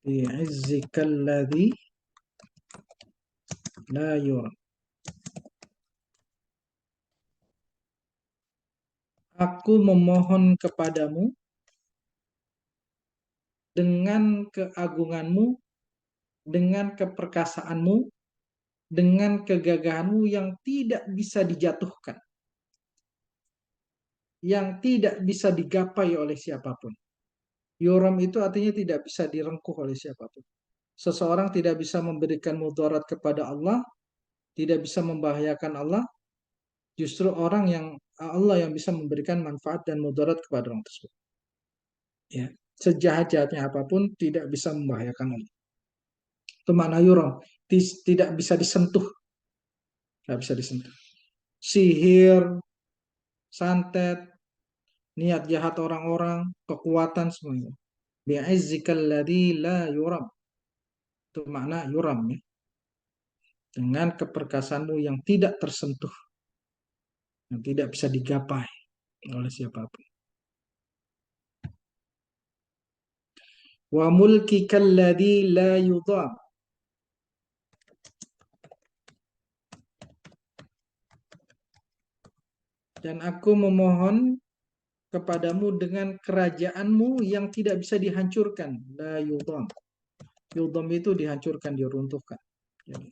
Bi'izzika alladhi la yuram. Aku memohon kepadamu dengan keagunganmu, dengan keperkasaanmu, dengan kegagahanmu yang tidak bisa dijatuhkan, yang tidak bisa digapai oleh siapapun. Yuram itu artinya tidak bisa direngkuh oleh siapapun. Seseorang tidak bisa memberikan mudarat kepada Allah, tidak bisa membahayakan Allah, justru orang yang Allah yang bisa memberikan manfaat dan mudarat kepada orang tersebut. Ya, sejahat-jahatnya apapun tidak bisa membahayakan Allah. Itu makna yuram, tidak bisa disentuh, tidak bisa disentuh. Sihir, santet, niat jahat orang-orang, kekuatan semuanya. Bi'izzikal ladzi la yuram. Itu makna yuram ya. Dengan keperkasaanmu yang tidak tersentuh, yang tidak bisa digapai oleh siapapun. Wa mulkikal ladzi la yudham. Dan aku memohon kepadamu dengan kerajaanmu yang tidak bisa dihancurkan. La yudham. Yudham itu dihancurkan, diruntuhkan. Jadi,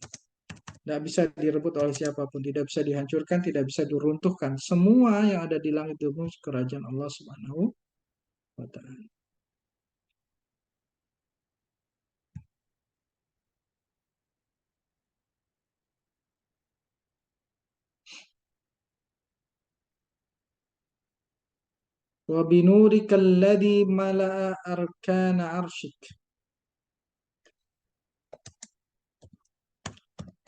tidak bisa direbut oleh siapapun, tidak bisa dihancurkan, tidak bisa diruntuhkan. Semua yang ada di langit itu kerajaan Allah Subhanahu wa Ta'ala. Wa binurikal ladzi mala'a arkana arsyik.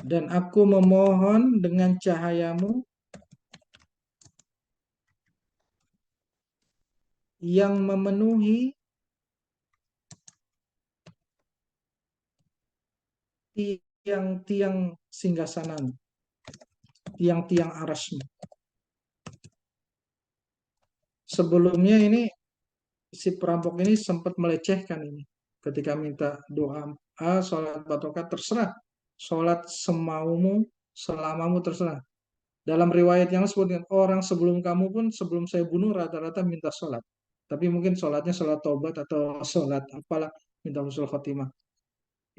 Dan aku memohon dengan cahayamu yang memenuhi tiang-tiang singgasanamu, tiang-tiang arasmu. Sebelumnya ini si perampok ini sempat melecehkan ini. Ketika minta doa, sholat batokat terserah. Sholat semaumu, selamamu terserah. Dalam riwayat yang disebutkan, orang sebelum kamu pun sebelum saya bunuh rata-rata minta sholat. Tapi mungkin sholatnya sholat taubat atau sholat apalah, minta husnul khotimah.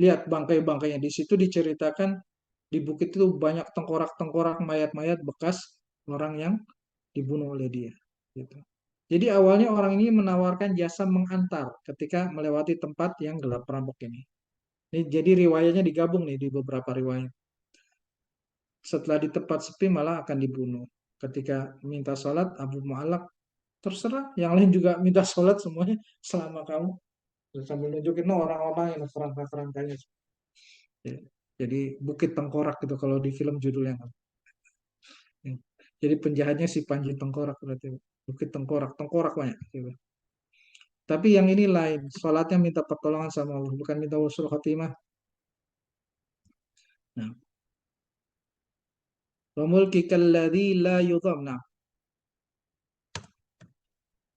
Lihat bangkai-bangkainya. Di situ diceritakan di bukit itu banyak tengkorak-tengkorak mayat-mayat bekas orang yang dibunuh oleh dia. Gitu. Jadi awalnya orang ini menawarkan jasa mengantar ketika melewati tempat yang gelap perampok ini. Jadi riwayatnya digabung nih di beberapa riwayat. Setelah di tempat sepi malah akan dibunuh. Ketika minta sholat, Abu Mu'allaq terserah. Yang lain juga minta sholat semuanya selama kamu. Sambil nunjukin orang-orang yang kerangka-kerangkanya. Jadi Bukit Tengkorak gitu kalau di film judulnya. Jadi penjahatnya si Panji Tengkorak berarti. Bukit Tengkorak, Tengkorak banyak. Gitu. Tapi yang ini lain, sholatnya minta pertolongan sama Allah, bukan minta husnul khotimah. Nah, wa mulkikal ladzi la yudham. Nah,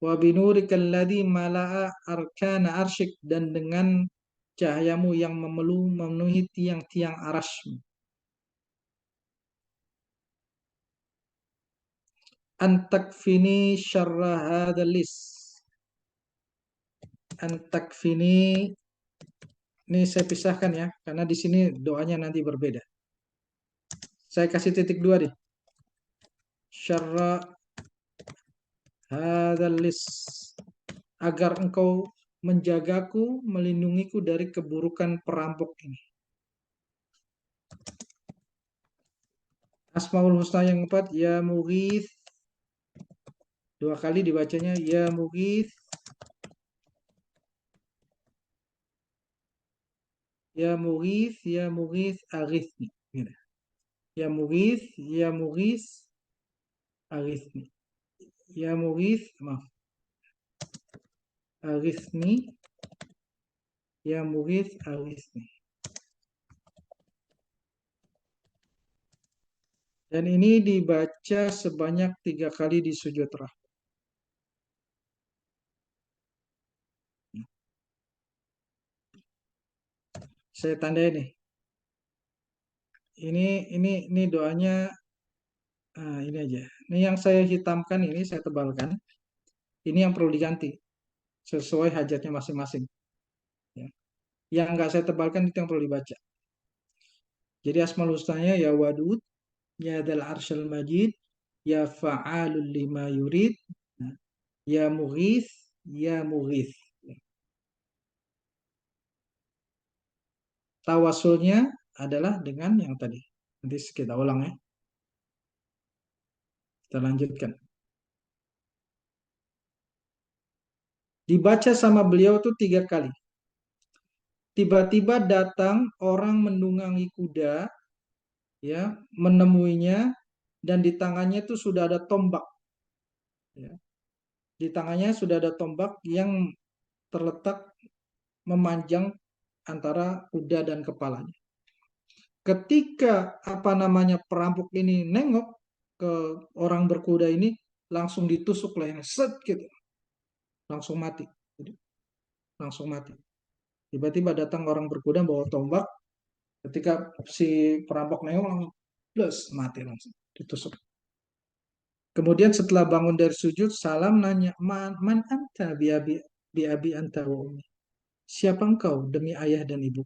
wa binurikal ladzi mala'a arkana arsyik, dan dengan cahayamu yang memenuhi tiang-tiang arasmu. Antakfini syarra hadzal lis. Antakfini, ini saya pisahkan ya, karena di sini doanya nanti berbeda. Saya kasih titik dua deh. Syarra hadzal lis. Agar engkau menjagaku, melindungiku dari keburukan perampok ini. Asmaul Husna yang keempat, ya Mughith. Dua kali dibacanya, ya Mughith. Ya Mughith, ya Mughith, aghithni. Ya Mughith, ya Mughith, aghithni. Ya Mughith, maaf. Aghithni. Ya Mughith, aghithni. Dan ini dibaca sebanyak 3 kali di sujud terakhir. Saya tandai nih. Ini doanya ini aja. Ini yang saya hitamkan ini saya tebalkan. Ini yang perlu diganti sesuai hajatnya masing-masing. Ya. Yang nggak saya tebalkan itu yang perlu dibaca. Jadi asmaul husnanya ya Wadud, ya Dzal Arsyil Majid, ya Fa'alul lima yurid, ya Mughith, ya Mughith. Tawasulnya adalah dengan yang tadi. Nanti kita ulang ya. Kita lanjutkan. Dibaca sama beliau tuh 3 kali. Tiba-tiba datang orang menunggangi kuda, ya, menemuinya, dan di tangannya itu sudah ada tombak. Ya. Di tangannya sudah ada tombak yang terletak memanjang antara kuda dan kepalanya. Ketika perampok ini nengok ke orang berkuda ini, langsung ditusuk lehernya, set gitu, langsung mati. Langsung mati. Tiba-tiba datang orang berkuda bawa tombak. Ketika si perampok nengok langsung plus mati langsung ditusuk. Kemudian setelah bangun dari sujud, salam nanya, man anta bi abi anta wa ummi. Siapa engkau demi ayah dan ibu?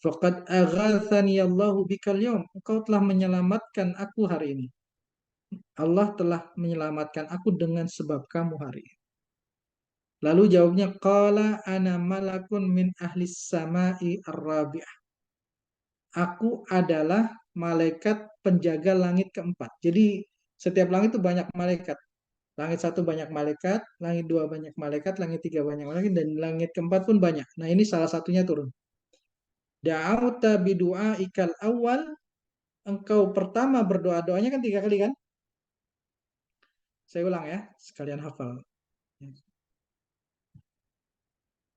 Faqad aghathani Allahu bikal yaum. Engkau telah menyelamatkan aku hari ini. Allah telah menyelamatkan aku dengan sebab kamu hari ini. Lalu jawabnya, qala ana malakun min ahlis sama'i ar-rabi'ah. Aku adalah malaikat penjaga langit keempat. Jadi setiap langit itu banyak malaikat. Langit satu banyak malaikat, langit dua banyak malaikat, langit tiga banyak malaikat, dan langit keempat pun banyak. Nah ini salah satunya turun. Da'auta bidu'a ikal awal, engkau pertama berdoa, doanya kan 3 kali kan? Saya ulang ya, sekalian hafal.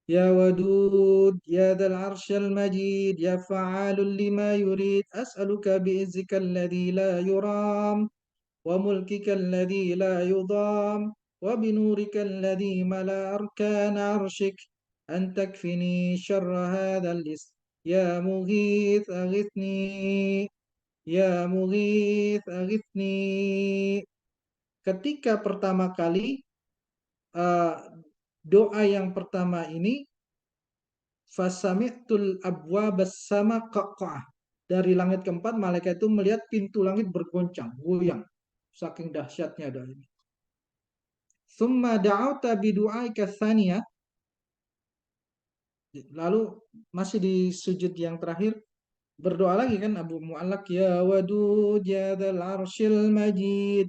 Ya wadud, ya dal arsyal majid, ya fa'alul lima yurid, as'aluka bi'izzika alladhi la yuram, wa mulkika alladhi la yudam, wa binurika alladhi mala arkan arshik, an takfini syarra hadal lis, ya mughith aghithni, ya mughith aghithni. Ketika pertama kali eh, doa yang pertama ini fasami'tul abwabas sama qaqa'ah. Dari langit keempat malaikat itu melihat pintu langit bergoncang, goyang. Saking dahsyatnya doa ini. Thumma da'auta bidu'aika tsaniyah. Lalu masih di sujud yang terakhir berdoa lagi kan Abu Mu'allaq ya wadud ya dzal arsyil majid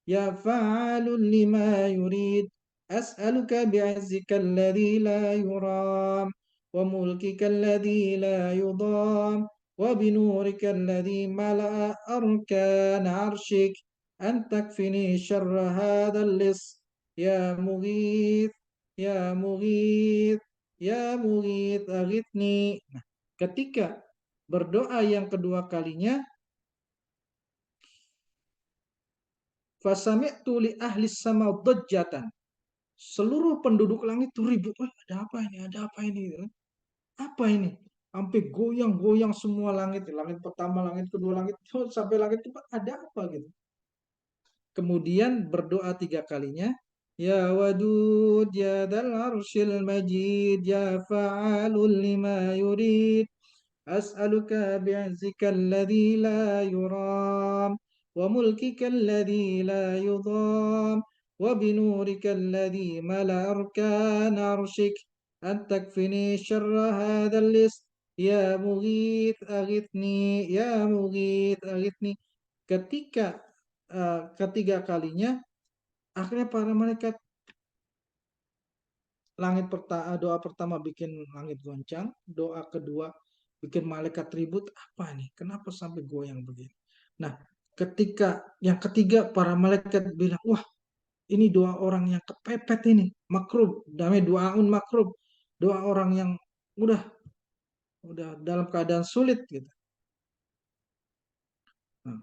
ya fa'alul lima yurid as'aluka bi'izzika alladhi la yuram wa mulkika alladhi la yudam wa binurika alladhi mala'a arkan arshik an takfini syarra hadzal lis ya mughith ya mughith ya mughith aghithni. Nah, ketika berdoa yang kedua kalinya fasami'tu li ahli sama dajjatan. Seluruh penduduk langit itu ribut. Wah, ada apa ini? Ada apa ini? Apa ini? Sampai goyang-goyang semua langit. Langit pertama, langit kedua, langit sampai langit keempat. Ada apa gitu? Kemudian berdoa 3 kalinya. Ya wadud, ya dal arsyil majid, ya fa'alul lima yurid. أسألك بعزك الذي لا يرام وملكك الذي لا يضام وبنورك الذي ملأ أركان عرشك أن تكفني شر هذا اللص يا مغيث أغثني يا مغيث أغثني. Ketika ketiga kalinya akhirnya para malaikat doa pertama bikin langit goncang, doa kedua bikin malaikat ribut, apa nih? Kenapa sampai goyang begini? Nah, ketika yang ketiga para malaikat bilang, wah ini doa orang yang kepepet ini, makrub, namanya doaun makrub, doa orang yang udah dalam keadaan sulit gitu. Nah,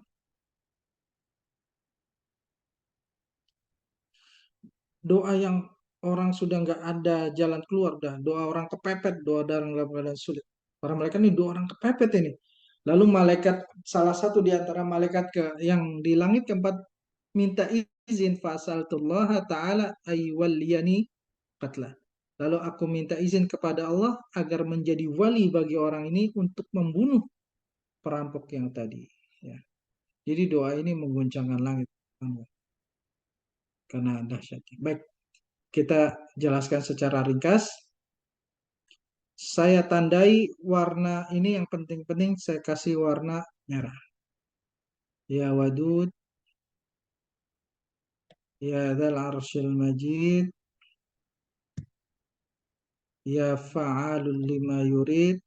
doa yang orang sudah nggak ada jalan keluar, dah doa orang kepepet, doa dalam keadaan sulit. Para malaikat ini doa orang kepepet ini. Lalu malaikat salah satu di antara malaikat yang di langit keempat minta izin fasaltullah ta'ala aywaliyani qatla. Lalu aku minta izin kepada Allah agar menjadi wali bagi orang ini untuk membunuh perampok yang tadi. Ya. Jadi doa ini mengguncangkan langit karena dahsyatnya. Baik, kita jelaskan secara ringkas. Saya tandai warna ini yang penting-penting saya kasih warna merah. Ya wadud, ya dzal arsyil majid, ya fa'alul lima yurid.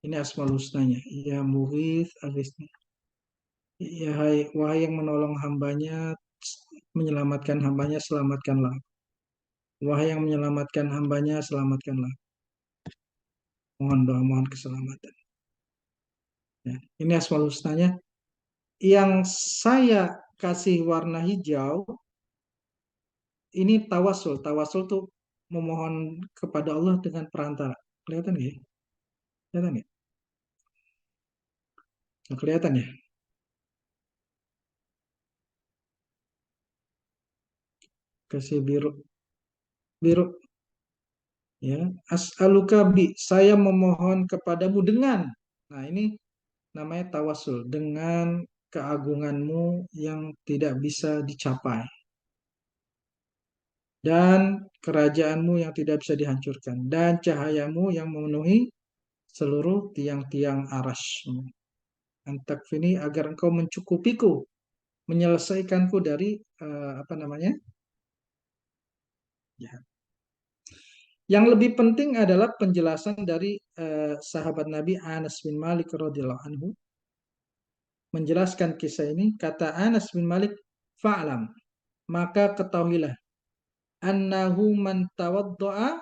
Ini asmaul husnanya. Ya mughith aghithni. Ya wahai yang menolong hambanya, menyelamatkan hambanya, selamatkanlah. Wahai yang menyelamatkan hambanya, selamatkanlah. Mohon doa, mohon keselamatan. Ya, ini asmaul husnanya. Yang saya kasih warna hijau, ini tawasul. Tawasul tuh memohon kepada Allah dengan perantara. Kelihatan nggak ya? Kelihatan nggak? Nggak kelihatan ya? Kasih biru. Biru. Ya. As'aluka bi. Saya memohon kepadamu dengan. Nah ini namanya tawasul. Dengan keagunganmu yang tidak bisa dicapai. Dan kerajaanmu yang tidak bisa dihancurkan. Dan cahayamu yang memenuhi seluruh tiang-tiang arasmu. Antakfini agar engkau mencukupiku menyelesaikanku dari apa namanya? Ya. Yang lebih penting adalah penjelasan dari sahabat Nabi Anas bin Malik radhiyallahu anhu menjelaskan kisah ini. Kata Anas bin Malik, fa'lam, maka ketahuilah, annahu man tawaddo'a,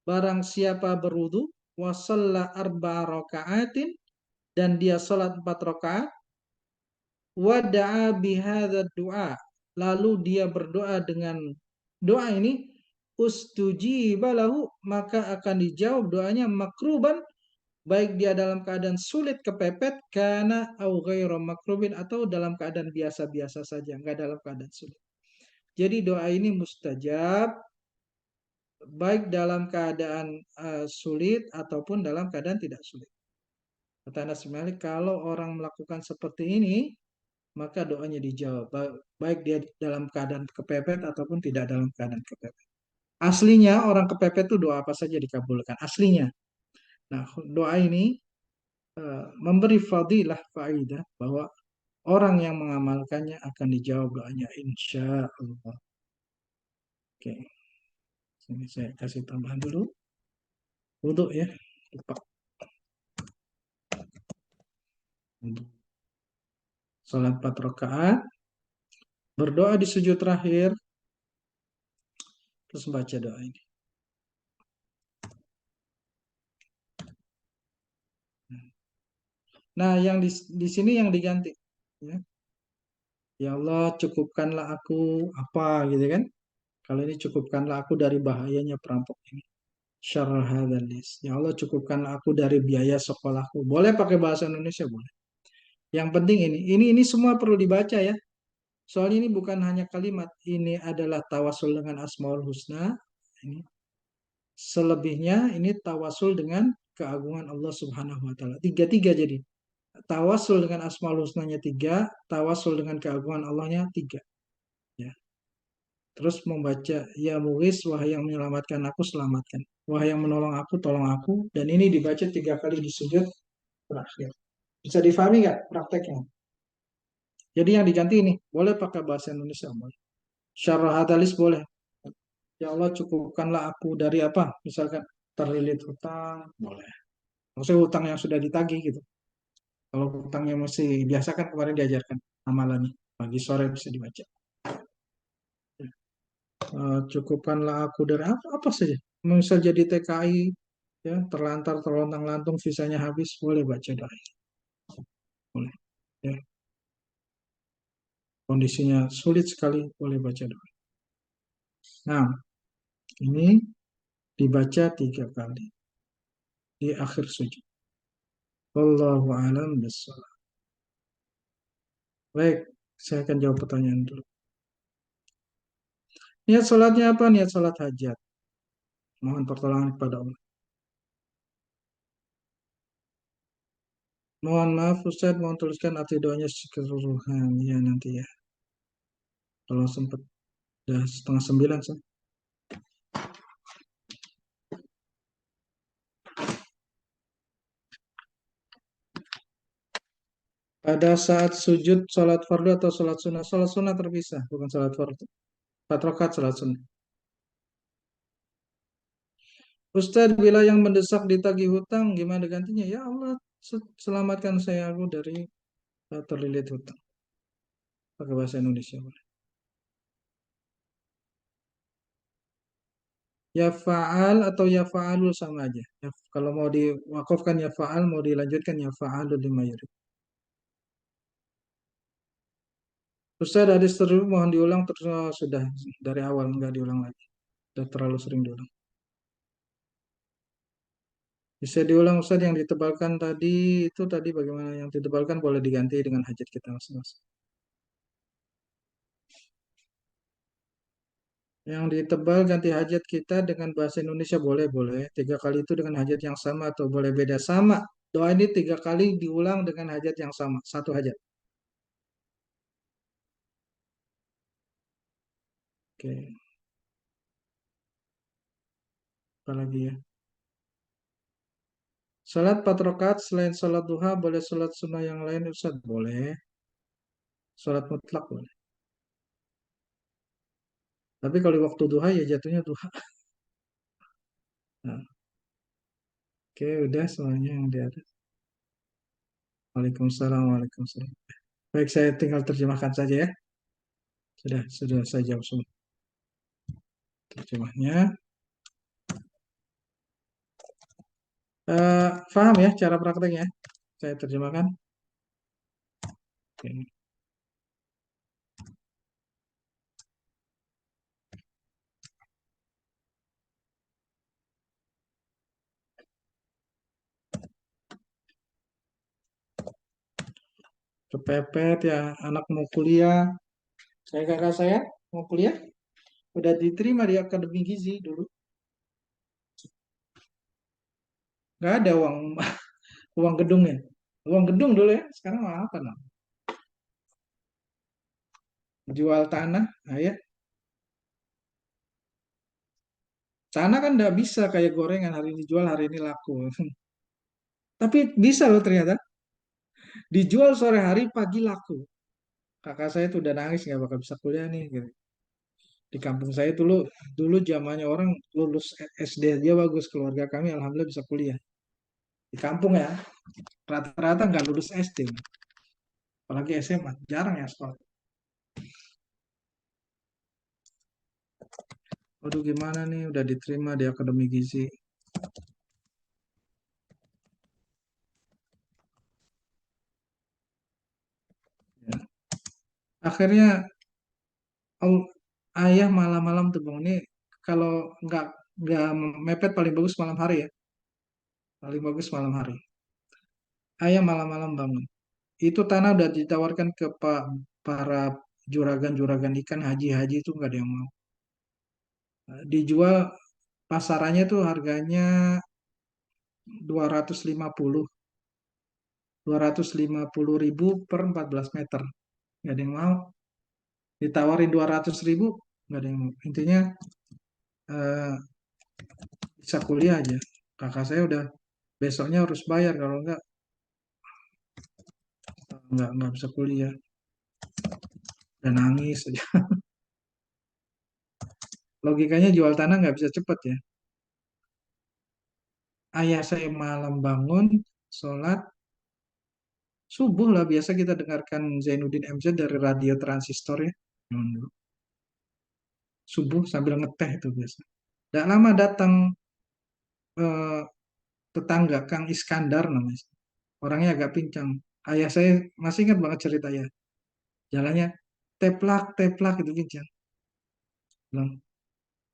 barang siapa berwudu, wa shalla arba'a raka'atin, dan dia salat 4 rakaat, wa da'a bihadza du'a, lalu dia berdoa dengan doa ini, ustujiba lahu, maka akan dijawab doanya makruban, baik dia dalam keadaan sulit kepepet, karena au ghairu makrubin, atau dalam keadaan biasa-biasa saja, enggak dalam keadaan sulit. Jadi doa ini mustajab baik dalam keadaan sulit ataupun dalam keadaan tidak sulit. Kata Anas bin Malik, kalau orang melakukan seperti ini, maka doanya dijawab, baik dia dalam keadaan kepepet ataupun tidak dalam keadaan kepepet. Aslinya orang kepepet itu doa apa saja dikabulkan, aslinya. Nah, doa ini memberi fadilah, faidah, bahwa orang yang mengamalkannya akan dijawab doanya, insya Allah. Oke, sini saya kasih tambahan dulu. Wudhu ya, lupa. Salat 4 rakaat, berdoa di sujud terakhir, terus baca doa ini. Nah, yang di sini yang diganti, ya. Ya Allah, cukupkanlah aku apa gitu kan? Kalau ini, cukupkanlah aku dari bahayanya perampok ini. Syarr hadzal lis. Ya Allah, cukupkanlah aku dari biaya sekolahku. Boleh pakai bahasa Indonesia, boleh. Yang penting ini semua perlu dibaca ya. Soalnya ini bukan hanya kalimat, ini adalah tawasul dengan Asmaul Husna. Ini selebihnya ini tawasul dengan keagungan Allah Subhanahu wa taala. Tiga-tiga jadi. Tawasul dengan Asmaul Husnanya 3, tawasul dengan keagungan Allahnya 3. Ya. Terus membaca, ya Mughis, wahai yang menyelamatkan aku, selamatkan. Wahai yang menolong aku, tolong aku. Dan ini dibaca 3 kali di sujud terakhir. Bisa difahami nggak prakteknya? Jadi yang diganti ini, boleh pakai bahasa Indonesia, boleh. Syarah hadalis boleh. Ya Allah, cukupkanlah aku dari apa? Misalkan terlilit hutang, boleh. Maksudnya hutang yang sudah ditagih gitu. Kalau hutangnya masih biasa kan kemarin diajarkan amalannya. Pagi sore bisa dibaca. Cukupkanlah aku dari apa saja. Misal jadi TKI, ya, terlantar, terlontang-lantung, visanya habis, boleh baca doa ini. Boleh. Ya. Kondisinya sulit sekali, boleh baca doa. Nah, ini dibaca 3 kali di akhir sujud. Wallahu a'lam bishawab. Baik, saya akan jawab pertanyaan dulu. Niat sholatnya apa? Niat sholat hajat. Mohon pertolongan kepada Allah. Mohon maaf Ustaz, mohon tuliskan arti doanya keseluruhan. Ya nanti ya. Kalau sempat, udah 8:30 sih. Pada saat sujud sholat fardu atau sholat sunnah terpisah, bukan sholat fardu. 4 rakaat sholat sunnah. Ustadz, bila yang mendesak ditagih hutang, gimana gantinya? Ya Allah, selamatkan saya aku dari terlilit hutang. Pakai bahasa Indonesia boleh. Ya fa'al atau ya fa'alul sama aja. Ya, kalau mau diwakafkan ya fa'al, mau dilanjutkan ya fa'alul lima yurid. Ustadz, hadis tersebut mohon diulang terus. Sudah dari awal, nggak diulang lagi. Sudah terlalu sering diulang. Bisa diulang Ustadz, yang ditebalkan tadi itu tadi bagaimana? Yang ditebalkan boleh diganti dengan hajat kita masing-masing. Yang ditebal ganti hajat kita dengan bahasa Indonesia boleh, boleh. 3 kali itu dengan hajat yang sama atau boleh beda? Sama. Doa ini 3 kali diulang dengan hajat yang sama. 1 hajat. Oke. Apa lagi ya? Salat 4 rakaat selain salat duha, boleh salat sunnah yang lain Ustaz? Boleh. sholat mutlak boleh. Tapi kalau di waktu duha ya jatuhnya duha. Nah, oke, udah semuanya yang di atas. Waalaikumsalam, waalaikumsalam. Baik, saya tinggal terjemahkan saja ya. Sudah saya jawab semua terjemahnya. Paham ya cara prakteknya? Saya terjemahkan. Oke. Kepepet ya, anak mau kuliah. Kakak saya mau kuliah, udah diterima di Akademi Gizi dulu. Nggak ada uang uang gedungnya. Uang gedung dulu ya, sekarang apa nah? Jual tanah, nah ya. Tanah kan nggak bisa kayak gorengan, hari ini jual, hari ini laku. Tapi bisa loh ternyata. Dijual sore hari, pagi laku. Kakak saya tuh udah nangis nggak bakal bisa kuliah nih, gitu. Di kampung saya dulu dulu zamannya orang lulus SD aja bagus, keluarga kami alhamdulillah bisa kuliah. Di kampung ya, rata-rata nggak lulus SD, apalagi SMA, jarang ya sekolah. Waduh gimana nih, udah diterima di Akademi Gizi. Ya. Akhirnya ayah malam-malam tuh bang, ini kalau nggak nggak mepet paling bagus malam hari ya, paling bagus malam hari. Ayah malam-malam bangun. Itu tanah udah ditawarkan ke para juragan-juragan ikan haji-haji itu nggak ada yang mau. Dijual pasarannya tuh harganya 250 250.000 per 14 meter. Nggak ada yang mau. Ditawarin 200.000, nggak ada yang mau. Intinya eh, bisa kuliah aja. Kakak saya udah besoknya harus bayar, kalau nggak bisa kuliah. Dan nangis aja. Logikanya jual tanah nggak bisa cepet ya. Ayah saya malam bangun, sholat, subuh lah biasa kita dengarkan Zainuddin MZ dari radio transistor ya. Dulu. Subuh sambil ngeteh itu biasa. Tidak lama datang eh, tetangga Kang Iskandar namanya. Orangnya agak pincang. Ayah saya masih ingat banget ceritanya. Jalannya teplak teplak itu pincang. Bilang,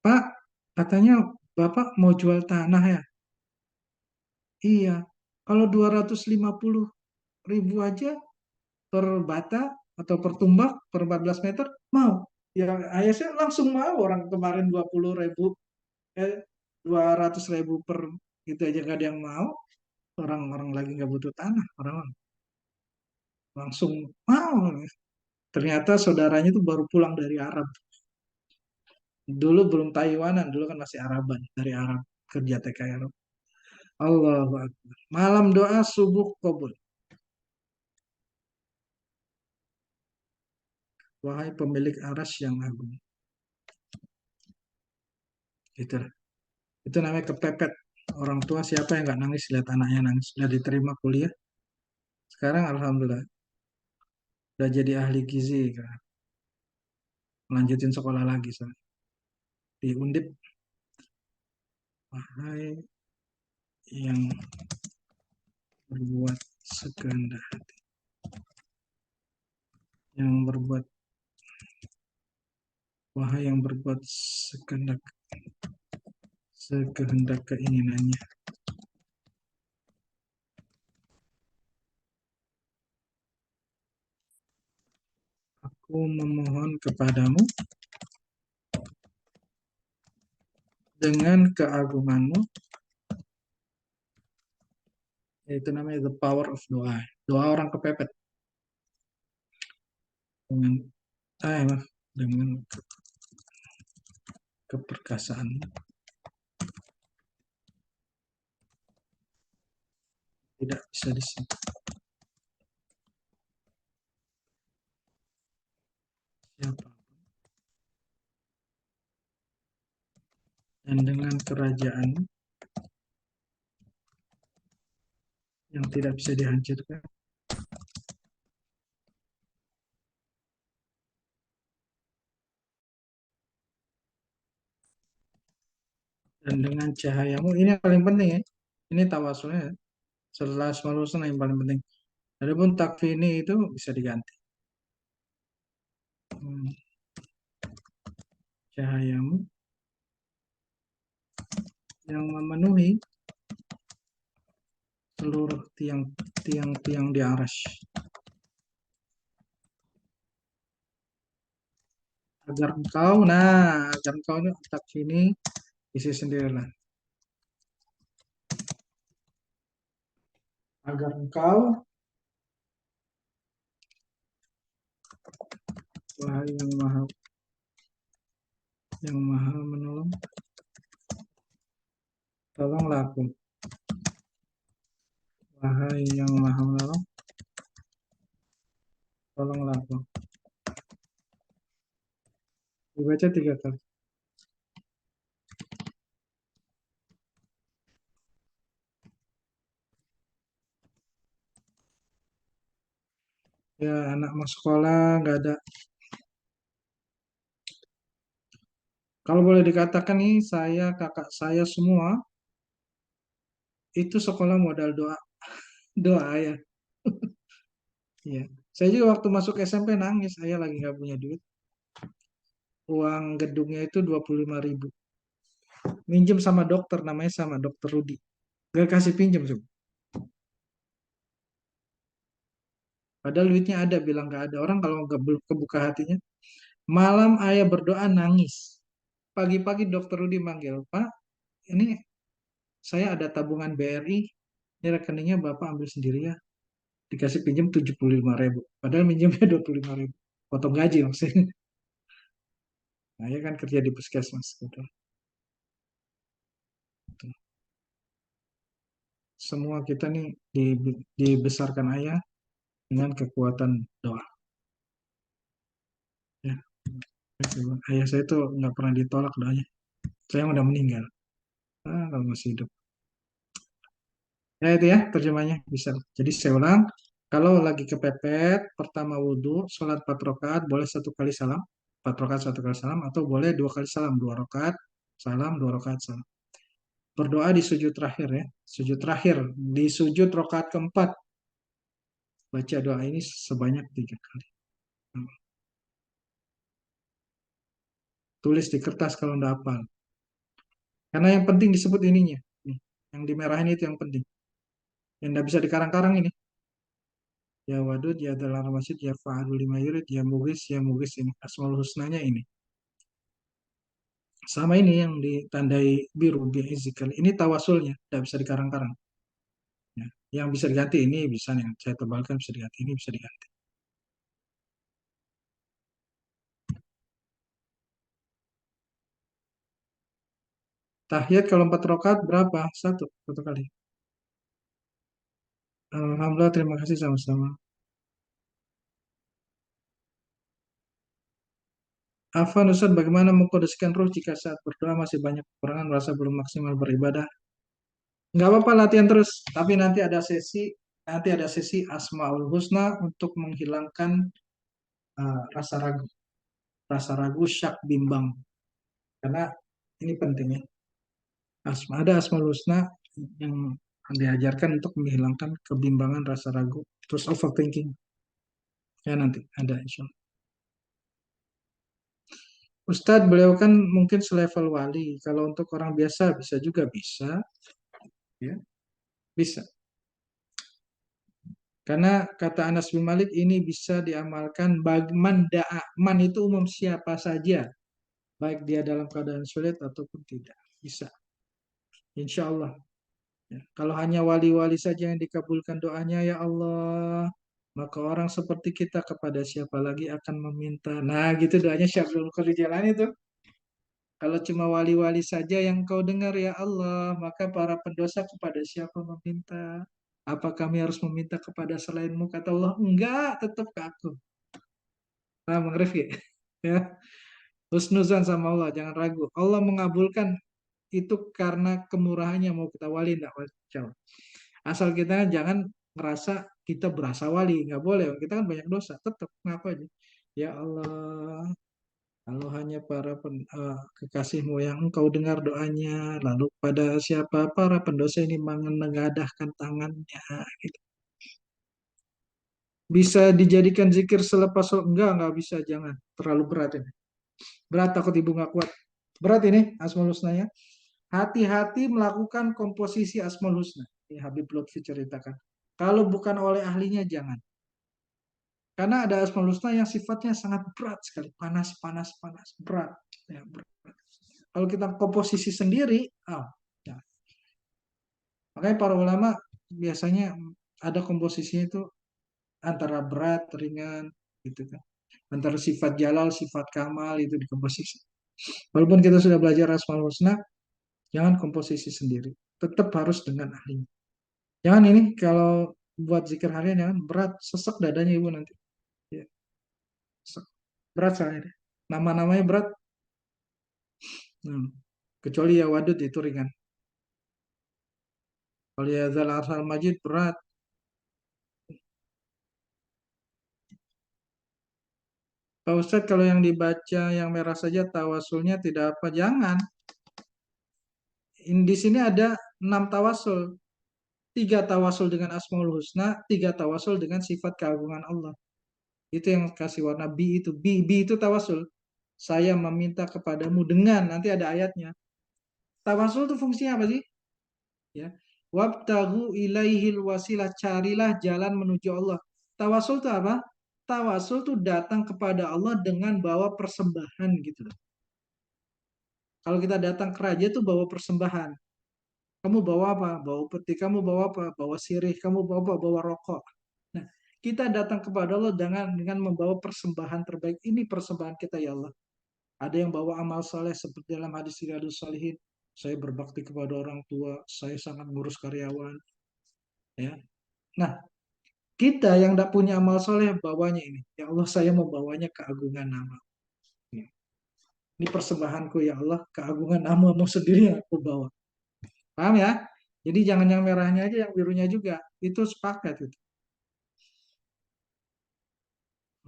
Pak, katanya Bapak mau jual tanah ya? Iya. Kalau 250.000 aja per bata atau per tumbak per 14 meter mau. Ya ayah saya langsung mau, orang kemarin 20.000 200.000 per itu aja gak ada yang mau. Orang-orang lagi nggak butuh tanah, orang langsung mau. Ternyata saudaranya itu baru pulang dari Arab. Dulu belum Taiwanan, dulu kan masih Araban, dari Arab, kerja TKI Arab. Allahu Akbar. Malam doa subuh kabul. Wahai pemilik aras yang agung. Gitu. Itu namanya kepepet. Orang tua siapa yang nggak nangis lihat anaknya nangis. Sudah diterima kuliah. Sekarang Alhamdulillah. Udah jadi ahli gizi. Kan. Lanjutin sekolah lagi. So. Di Undip. Wahai yang berbuat sekehendak hati. Yang berbuat. Wahai yang berbuat sekehendak keinginannya. Aku memohon kepadamu dengan keagunganmu, yaitu namanya the power of doa. Doa orang kepepet dengan dengan keperkasaan tidak bisa disebut. kerajaan yang tidak bisa dihancurkan, dan dengan cahayamu, ini yang paling penting ya, ini tawasulnya setelah Asmaul Husna yang paling penting. Adapun takfini itu bisa diganti. Cahayamu yang memenuhi seluruh tiang-tiang di arasy, agar engkau ini takfini isi sendirilah, agar engkau wahai yang maha menolong, tolonglah aku. Wahai yang maha menolong, tolonglah aku. Dibaca 3 kali. Ya, anak mau sekolah nggak ada. Kalau boleh dikatakan nih, saya, kakak saya semua itu sekolah modal doa, doa ya. Iya. Saya juga waktu masuk SMP nangis, saya lagi nggak punya duit. Uang gedungnya itu 25.000. Minjem sama dokter, namanya sama dokter Rudi. Gak kasih pinjem, Sob. Padahal duitnya ada, bilang gak ada. Orang kalau nggak kebuka hatinya. Malam ayah berdoa nangis. Pagi-pagi dokter Rudi manggil, Pak, ini saya ada tabungan BRI, ini rekeningnya Bapak ambil sendiri ya. Dikasih pinjam 75.000. Padahal minjemnya 25.000. Potong gaji maksudnya. Nah, ya kan kerja di puskesmas. Gitu. Semua kita nih dibesarkan ayah dengan kekuatan doa. Ya. Ayah saya tuh nggak pernah ditolak doanya. Saya udah meninggal. Kalau masih hidup. Ya itu ya terjemahnya bisa. Jadi saya ulang. Kalau lagi kepepet, pertama wudhu, sholat 4 rakaat, boleh 1 kali salam. 4 rakaat 1 kali salam. Atau boleh 2 kali salam. 2 rakaat salam, 2 rakaat salam. Berdoa di sujud terakhir ya. Sujud terakhir. Di sujud rakaat keempat. Baca doa ini sebanyak 3 kali. Tulis di kertas kalau nggak hafal. Karena yang penting disebut ininya. Nih, yang dimerahin itu yang penting. Yang nggak bisa dikarang-karang ini. Ya wadud, ya dalam masjid, ya fa'adu lima yurid, ya mugis ini. Asmaul husnanya ini. Sama ini yang ditandai biru, bi'izikal. Ini tawasulnya, tidak bisa dikarang-karang. Ya. Yang bisa diganti ini bisa, yang saya tebalkan bisa diganti, ini bisa diganti. Tahiyat kalau 4 rakaat berapa? Satu kali. Alhamdulillah, terima kasih sama-sama. Afwan Ustaz, bagaimana mengkondisikan ruh jika saat berdoa masih banyak kekurangan, merasa belum maksimal beribadah? Nggak apa-apa latihan terus, tapi nanti ada sesi Asmaul Husna untuk menghilangkan rasa ragu, syak, bimbang. Karena ini pentingnya. Ada Asmaul Husna yang diajarkan untuk menghilangkan kebimbangan, rasa ragu, terus overthinking. Ya nanti ada insya Allah. Ustadz, beliau kan mungkin selevel wali. Kalau untuk orang biasa bisa juga bisa, ya bisa. Karena kata Anas bin Malik ini bisa diamalkan man itu umum siapa saja, baik dia dalam keadaan sulit ataupun tidak, bisa. Insya Allah. Ya. Kalau hanya wali-wali saja yang dikabulkan doanya, ya Allah, maka orang seperti kita kepada siapa lagi akan meminta. Nah, gitu doanya Syaikhul Qadir Jailani itu. Kalau cuma wali-wali saja yang kau dengar, ya Allah, maka para pendosa kepada siapa meminta? Apa kami harus meminta kepada selainmu? Kata Allah, enggak, tetap ke aku. Nah, mengerti ya? Husnuzan sama Allah, jangan ragu. Allah mengabulkan itu karena kemurahannya mau kita wali enggak wali. Asal kita jangan ngerasa kita berasa wali, nggak boleh. Kita kan banyak dosa, tetap ngaku aja. Ya Allah, kalau hanya kekasihmu yang engkau dengar doanya, lalu pada siapa para pendosa ini menengadahkan tangannya, gitu. Bisa dijadikan zikir selepas sholat? Enggak bisa, jangan. Terlalu berat ini. Berat, takut ibu nggak kuat. Berat ini Asmaul Husnanya. Hati-hati melakukan komposisi Asmaul Husna. Ini Habib Lutfi ceritakan. Kalau bukan oleh ahlinya, jangan. Karena ada Asmaul Husna yang sifatnya sangat berat sekali. Panas, panas, panas. Berat. Ya, berat. Kalau kita komposisi sendiri, ya. Makanya para ulama biasanya ada komposisinya itu antara berat, ringan, gitu kan. Antara sifat jalal, sifat kamal itu di komposisi. Walaupun kita sudah belajar Asmaul Husna, jangan komposisi sendiri. Tetap harus dengan ahlinya. Jangan ini kalau buat zikir harian jangan berat, sesek dadanya ibu nanti. Ya, sesek. Berat soalnya. Nama-namanya berat. Kecuali ya wadud itu ringan. Kalau ya zal arsal majid berat. Pak Ustadz, kalau yang dibaca yang merah saja tawasulnya tidak apa, jangan. Di sini ada 6 tawasul. 3 tawasul dengan Asmaul Husna, 3 tawasul dengan sifat keagungan Allah. Itu yang kasih warna B itu. B itu tawasul. Saya meminta kepadamu dengan, nanti ada ayatnya. Tawasul itu fungsinya apa sih? Ya. Wabtagu ilaihil wasilah, carilah jalan menuju Allah. Tawasul itu apa? Tawasul itu datang kepada Allah dengan bawa persembahan gitu. Kalau kita datang ke raja itu bawa persembahan. Kamu bawa apa? Bawa peti. Kamu bawa apa? Bawa sirih. Kamu bawa apa? Bawa rokok. Nah, kita datang kepada Allah dengan membawa persembahan terbaik. Ini persembahan kita ya Allah. Ada yang bawa amal soleh seperti dalam hadis Riyadhus Shalihin. Saya berbakti kepada orang tua. Saya sangat ngurus karyawan. Ya. Nah, kita yang tidak punya amal soleh bawanya ini. Ya Allah, saya membawanya keagungan nama. Ini persembahanku ya Allah, keagungan namamu sendiri yang aku bawa. Paham ya? Jadi jangan yang merahnya aja, yang birunya juga. Itu sepakat itu.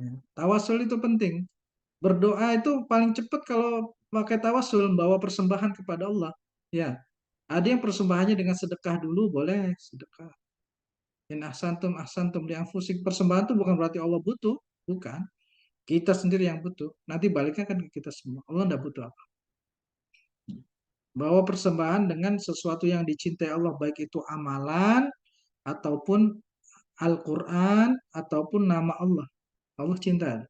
Ya. Tawasul itu penting. Berdoa itu paling cepat kalau pakai tawasul, membawa persembahan kepada Allah. Ya, ada yang persembahannya dengan sedekah dulu, boleh sedekah. In ahsantum li anfusikum. Persembahan itu bukan berarti Allah butuh, bukan. Kita sendiri yang butuh. Nanti baliknya kan ke kita semua. Allah tidak butuh apa. Bawa persembahan dengan sesuatu yang dicintai Allah, baik itu amalan, ataupun Al-Quran, ataupun nama Allah. Allah cinta.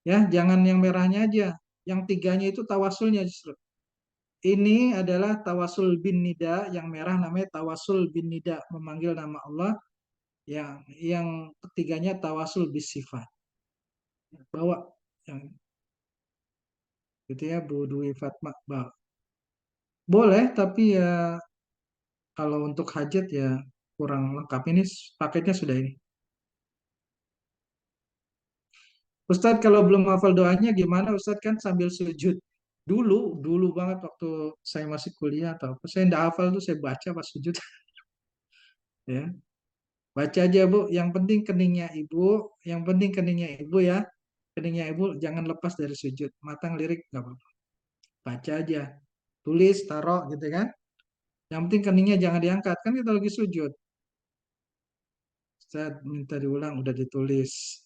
Ya, jangan yang merahnya aja. Yang tiganya itu tawasulnya justru. Ini adalah tawasul bin nida, yang merah namanya tawasul bin nida, memanggil nama Allah. Yang ketiganya tawasul bis sifat. Bawa yang gitu ya, Bu Dwi Fatma. Bawa. Boleh, tapi ya kalau untuk hajat ya kurang lengkap. Ini paketnya sudah ini. Ustadz kalau belum hafal doanya gimana Ustadz, kan sambil sujud. Dulu banget waktu saya masih kuliah atau apa. Saya tidak hafal tuh saya baca pas sujud. Ya, baca aja Bu. Yang penting keningnya ibu ya. Keningnya ibu jangan lepas dari sujud. Matang lirik nggak apa-apa. Baca aja. Tulis, taruh gitu kan. Yang penting keningnya jangan diangkat. Kan kita lagi sujud. Saya minta diulang, udah ditulis.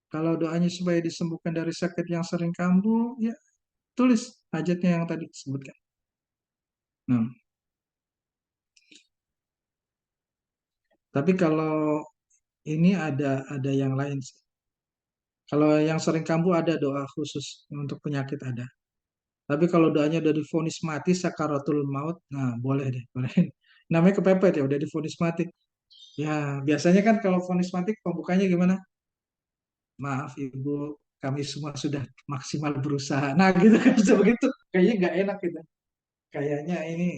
Kalau doanya supaya disembuhkan dari sakit yang sering kambuh, ya tulis hajatnya yang tadi disebutkan. Nah, tapi kalau ini ada yang lain sih. Kalau yang sering kambuh ada doa khusus untuk penyakit ada. Tapi kalau doanya udah divonis mati sakaratul maut, nah boleh deh, boleh. Namanya kepepet ya, udah divonis mati. Ya, biasanya kan kalau vonis mati pembukanya gimana? Maaf Ibu, kami semua sudah maksimal berusaha. Nah, gitu kan begitu. Kayaknya nggak enak gitu. Kayaknya ini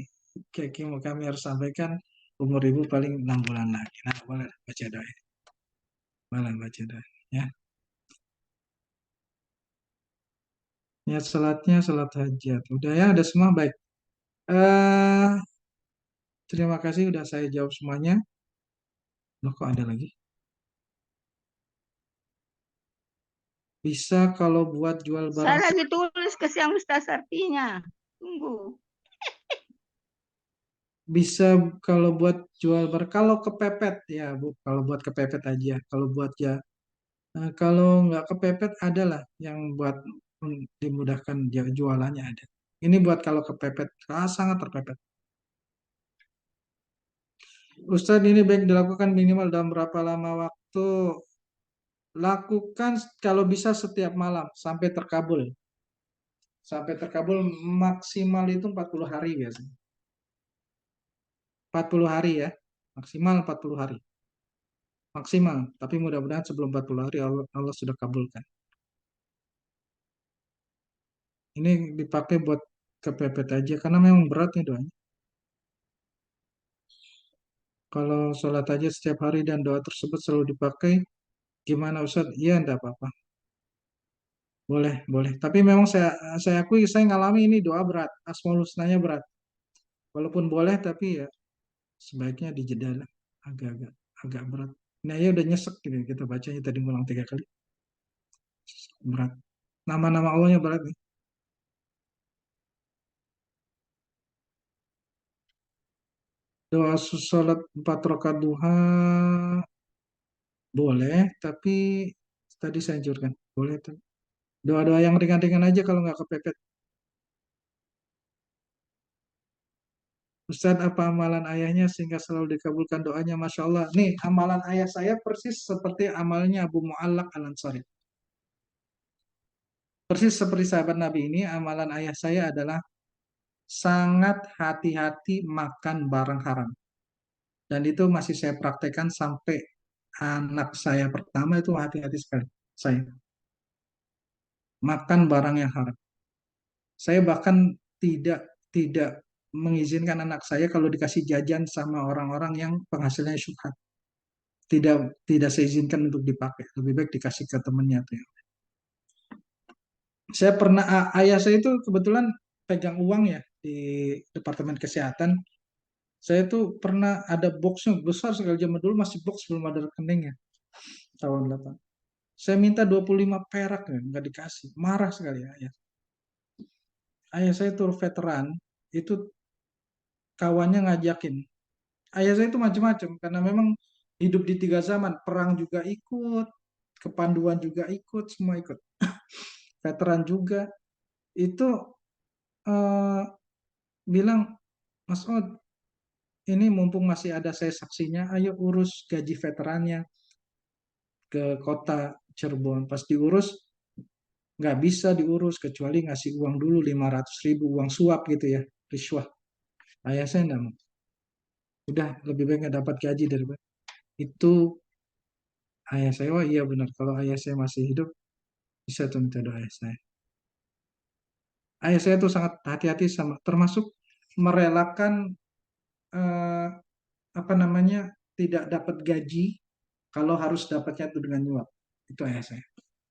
kayak kami harus sampaikan umur Ibu paling 6 bulan lagi. Nah, boleh baca doa. Boleh baca doa. Ya. Niat salatnya salat hajat. Udah ya, ada semua baik. eh Terima kasih udah saya jawab semuanya. Loh, kok ada lagi? Bisa kalau buat jual barang. Saya lagi tulis ke siang Ustaz artinya. Tunggu. Bisa kalau buat jual barang. Kalau kepepet ya Bu. Kalau buat kepepet aja. Kalau buat ya. Kalau nggak kepepet adalah yang buat dimudahkan jualannya ada. Ini buat kalau kepepet. Sangat terpepet. Ustadz, ini baik dilakukan minimal dalam berapa lama waktu? Lakukan kalau bisa setiap malam sampai terkabul. Sampai terkabul maksimal itu 40 hari biasanya. 40 hari ya. Maksimal 40 hari. Maksimal. Tapi mudah-mudahan sebelum 40 hari Allah sudah kabulkan. Ini dipakai buat kepepet aja. Karena memang berat nih doanya. Kalau sholat aja setiap hari dan doa tersebut selalu dipakai, gimana Ustaz? Iya, enggak apa-apa. Boleh, boleh. Tapi memang saya akui saya ngalami ini doa berat. Asmaul Husnanya berat. Walaupun boleh tapi ya sebaiknya dijeda lah. Agak-agak agak berat. Nah ya udah nyesek gitu kita bacanya tadi ngulang 3 kali. Berat. Nama-nama Allahnya berat nih. Doa sholat 4 rakaat duha boleh, tapi tadi saya anjurkan. Boleh tuh. Doa-doa yang ringan-ringan aja kalau nggak kepepet. Ustadz, apa amalan ayahnya sehingga selalu dikabulkan doanya? Masya Allah. Nih, amalan ayah saya persis seperti amalnya Abu Mu'allaq Al-Ansari. Persis seperti sahabat Nabi ini, amalan ayah saya adalah sangat hati-hati makan barang haram. Dan itu masih saya praktekkan sampai anak saya pertama itu hati-hati sekali. Saya makan barang yang haram. Saya bahkan tidak tidak mengizinkan anak saya kalau dikasih jajan sama orang-orang yang penghasilnya syubhat. Tidak saya izinkan untuk dipakai. Lebih baik dikasih ke temannya tuh. Saya pernah ayah saya itu kebetulan pegang uang ya di Departemen Kesehatan. Saya tuh pernah ada boxnya besar sekali zaman dulu masih box belum ada rekeningnya tahun 8. Saya minta 25 perak ya, nggak dikasih. Marah sekali ya ayah. Ayah saya tuh veteran, itu kawannya ngajakin. Ayah saya itu macam-macam karena memang hidup di 3 zaman, perang juga ikut, kepanduan juga ikut, semua ikut. Veteran juga itu eh, bilang, Mas Od, ini mumpung masih ada saya saksinya, ayo urus gaji veterannya ke kota Cirebon. Pas diurus, nggak bisa diurus kecuali ngasih uang dulu 500.000, uang suap gitu ya, riswah. Ayah saya enggak mau. Udah, lebih baik nggak dapat gaji daripada itu. Ayah saya, wah iya benar. Kalau ayah saya masih hidup, bisa tuh minta doa ayah saya. Ayah saya tuh sangat hati-hati sama, termasuk merelakan eh, apa namanya tidak dapat gaji kalau harus dapatnya itu dengan nyuap. Itu ayah saya.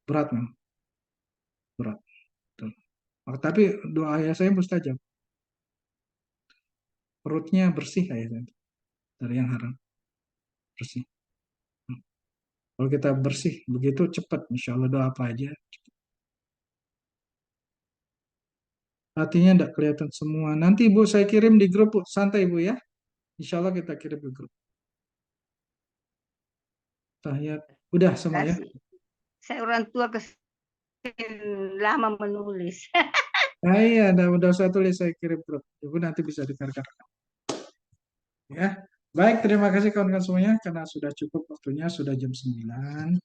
Berat memang, berat. Tuh. Tapi doa ayah saya mustajab. Perutnya bersih ayah saya dari yang haram, bersih. Kalau kita bersih begitu cepat, insya Allah doa apa aja. Artinya tidak kelihatan semua. Nanti Ibu saya kirim di grup, Bu. Santai Ibu ya. Insya Allah kita kirim di grup. Tahiyat. Udah semua ya. Saya orang tua lama menulis. Nah, iya, udah saya tulis, saya kirim grup. Ibu nanti bisa dengarkan. Ya. Baik, terima kasih kawan-kawan semuanya karena sudah cukup waktunya, sudah jam 9.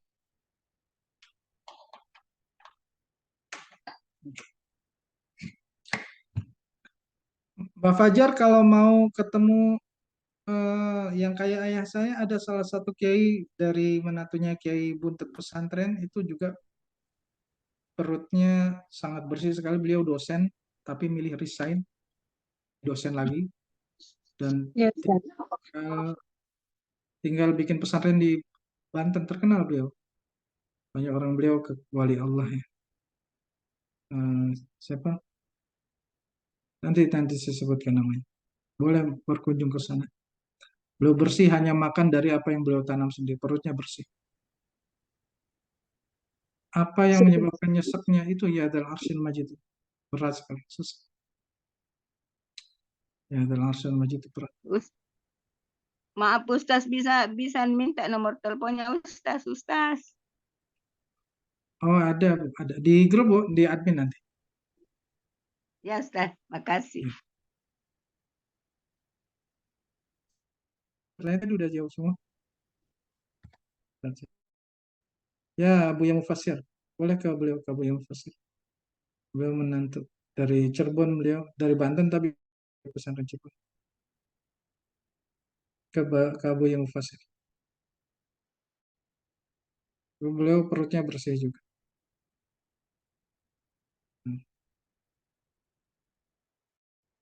Mbak Fajar kalau mau ketemu yang kayak ayah saya, ada salah satu kiai dari menatunya Kiai Buntut Pesantren, itu juga perutnya sangat bersih sekali. Beliau dosen, tapi milih resign, dosen lagi. Dan Ya, Ustaz. tinggal bikin pesantren di Banten, terkenal beliau. Banyak orang beliau ke wali Allah ya. Siapa? Nanti saya sebutkan namanya. Boleh berkunjung ke sana. Beliau bersih, hanya makan dari apa yang beliau tanam sendiri. Perutnya bersih. Apa yang menyebabkan nyeseknya itu ya adalah arsyil majid. Berat sekali. Susah. Ya adalah arsyil majid itu berat. Maaf Ustaz, bisa minta nomor teleponnya Ustaz. Oh ada di grup Bu, di admin nanti. Ya Ustaz, makasih. Ya. Saya tadi udah jauh semua. Ya, Buya Mufassir. Boleh ke beliau, ke Buya Mufassir. Beliau menantu dari Cirebon, beliau dari Banten tapi pesantren Cirebon. Ke Buya Mufassir. Beliau perutnya bersih juga.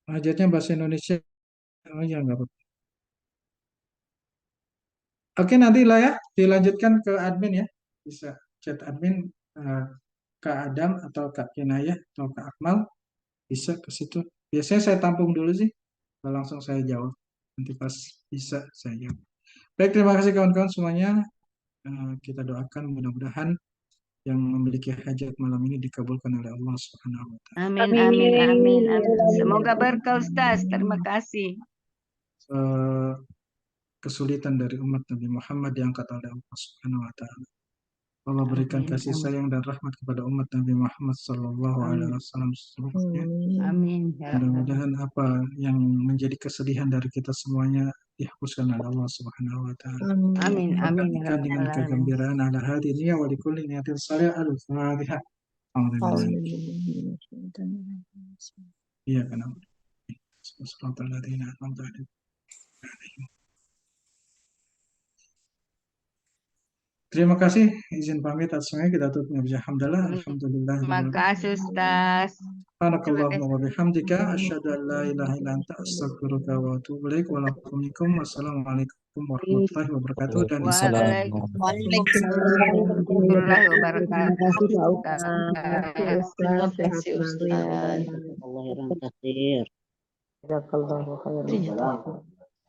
Hajatnya bahasa Indonesia. Oh ya, nggak apa-apa. Oke, nanti lah ya, dilanjutkan ke admin ya. Bisa chat admin, Kak Adam atau Kak Kinayah atau Kak Akmal. Bisa ke situ. Biasanya saya tampung dulu sih, langsung saya jawab. Nanti pas bisa saya jawab. Baik, terima kasih kawan-kawan semuanya. Kita doakan mudah-mudahan yang memiliki hajat malam ini dikabulkan oleh Allah Subhanahu wa taala. Amin. Semoga berkah Ustaz. Terima kasih. Kesulitan dari umat Nabi Muhammad diangkat oleh Allah Subhanahu wa taala. Allah berikan kasih sayang dan rahmat kepada umat Nabi Muhammad sallallahu alaihi wasallam seluruhnya. Amin. Mudah-mudahan apa yang menjadi kesedihan dari kita semuanya dihapuskan oleh Allah Subhanahu wa taala. Amin. Gantikan dengan kegembiraan ala hadiniya wa likulli niyatin salih al-Fatihah. Iya kan. Terima kasih, izin pamit atas semuanya, kita tutup dengan hamdalah. Alhamdulillah. Terima kasih Ustaz. Subhanakallahumma wa bihamdika asyhadu an la ilaha illa anta astaghfiruka wa atubu ilaik. Wassalamualaikum warahmatullahi wabarakatuh dan Waalaikumsalam warahmatullahi wabarakatuh. Terima kasih Ustaz. Allah yang kasih. Jazakallahu khairan.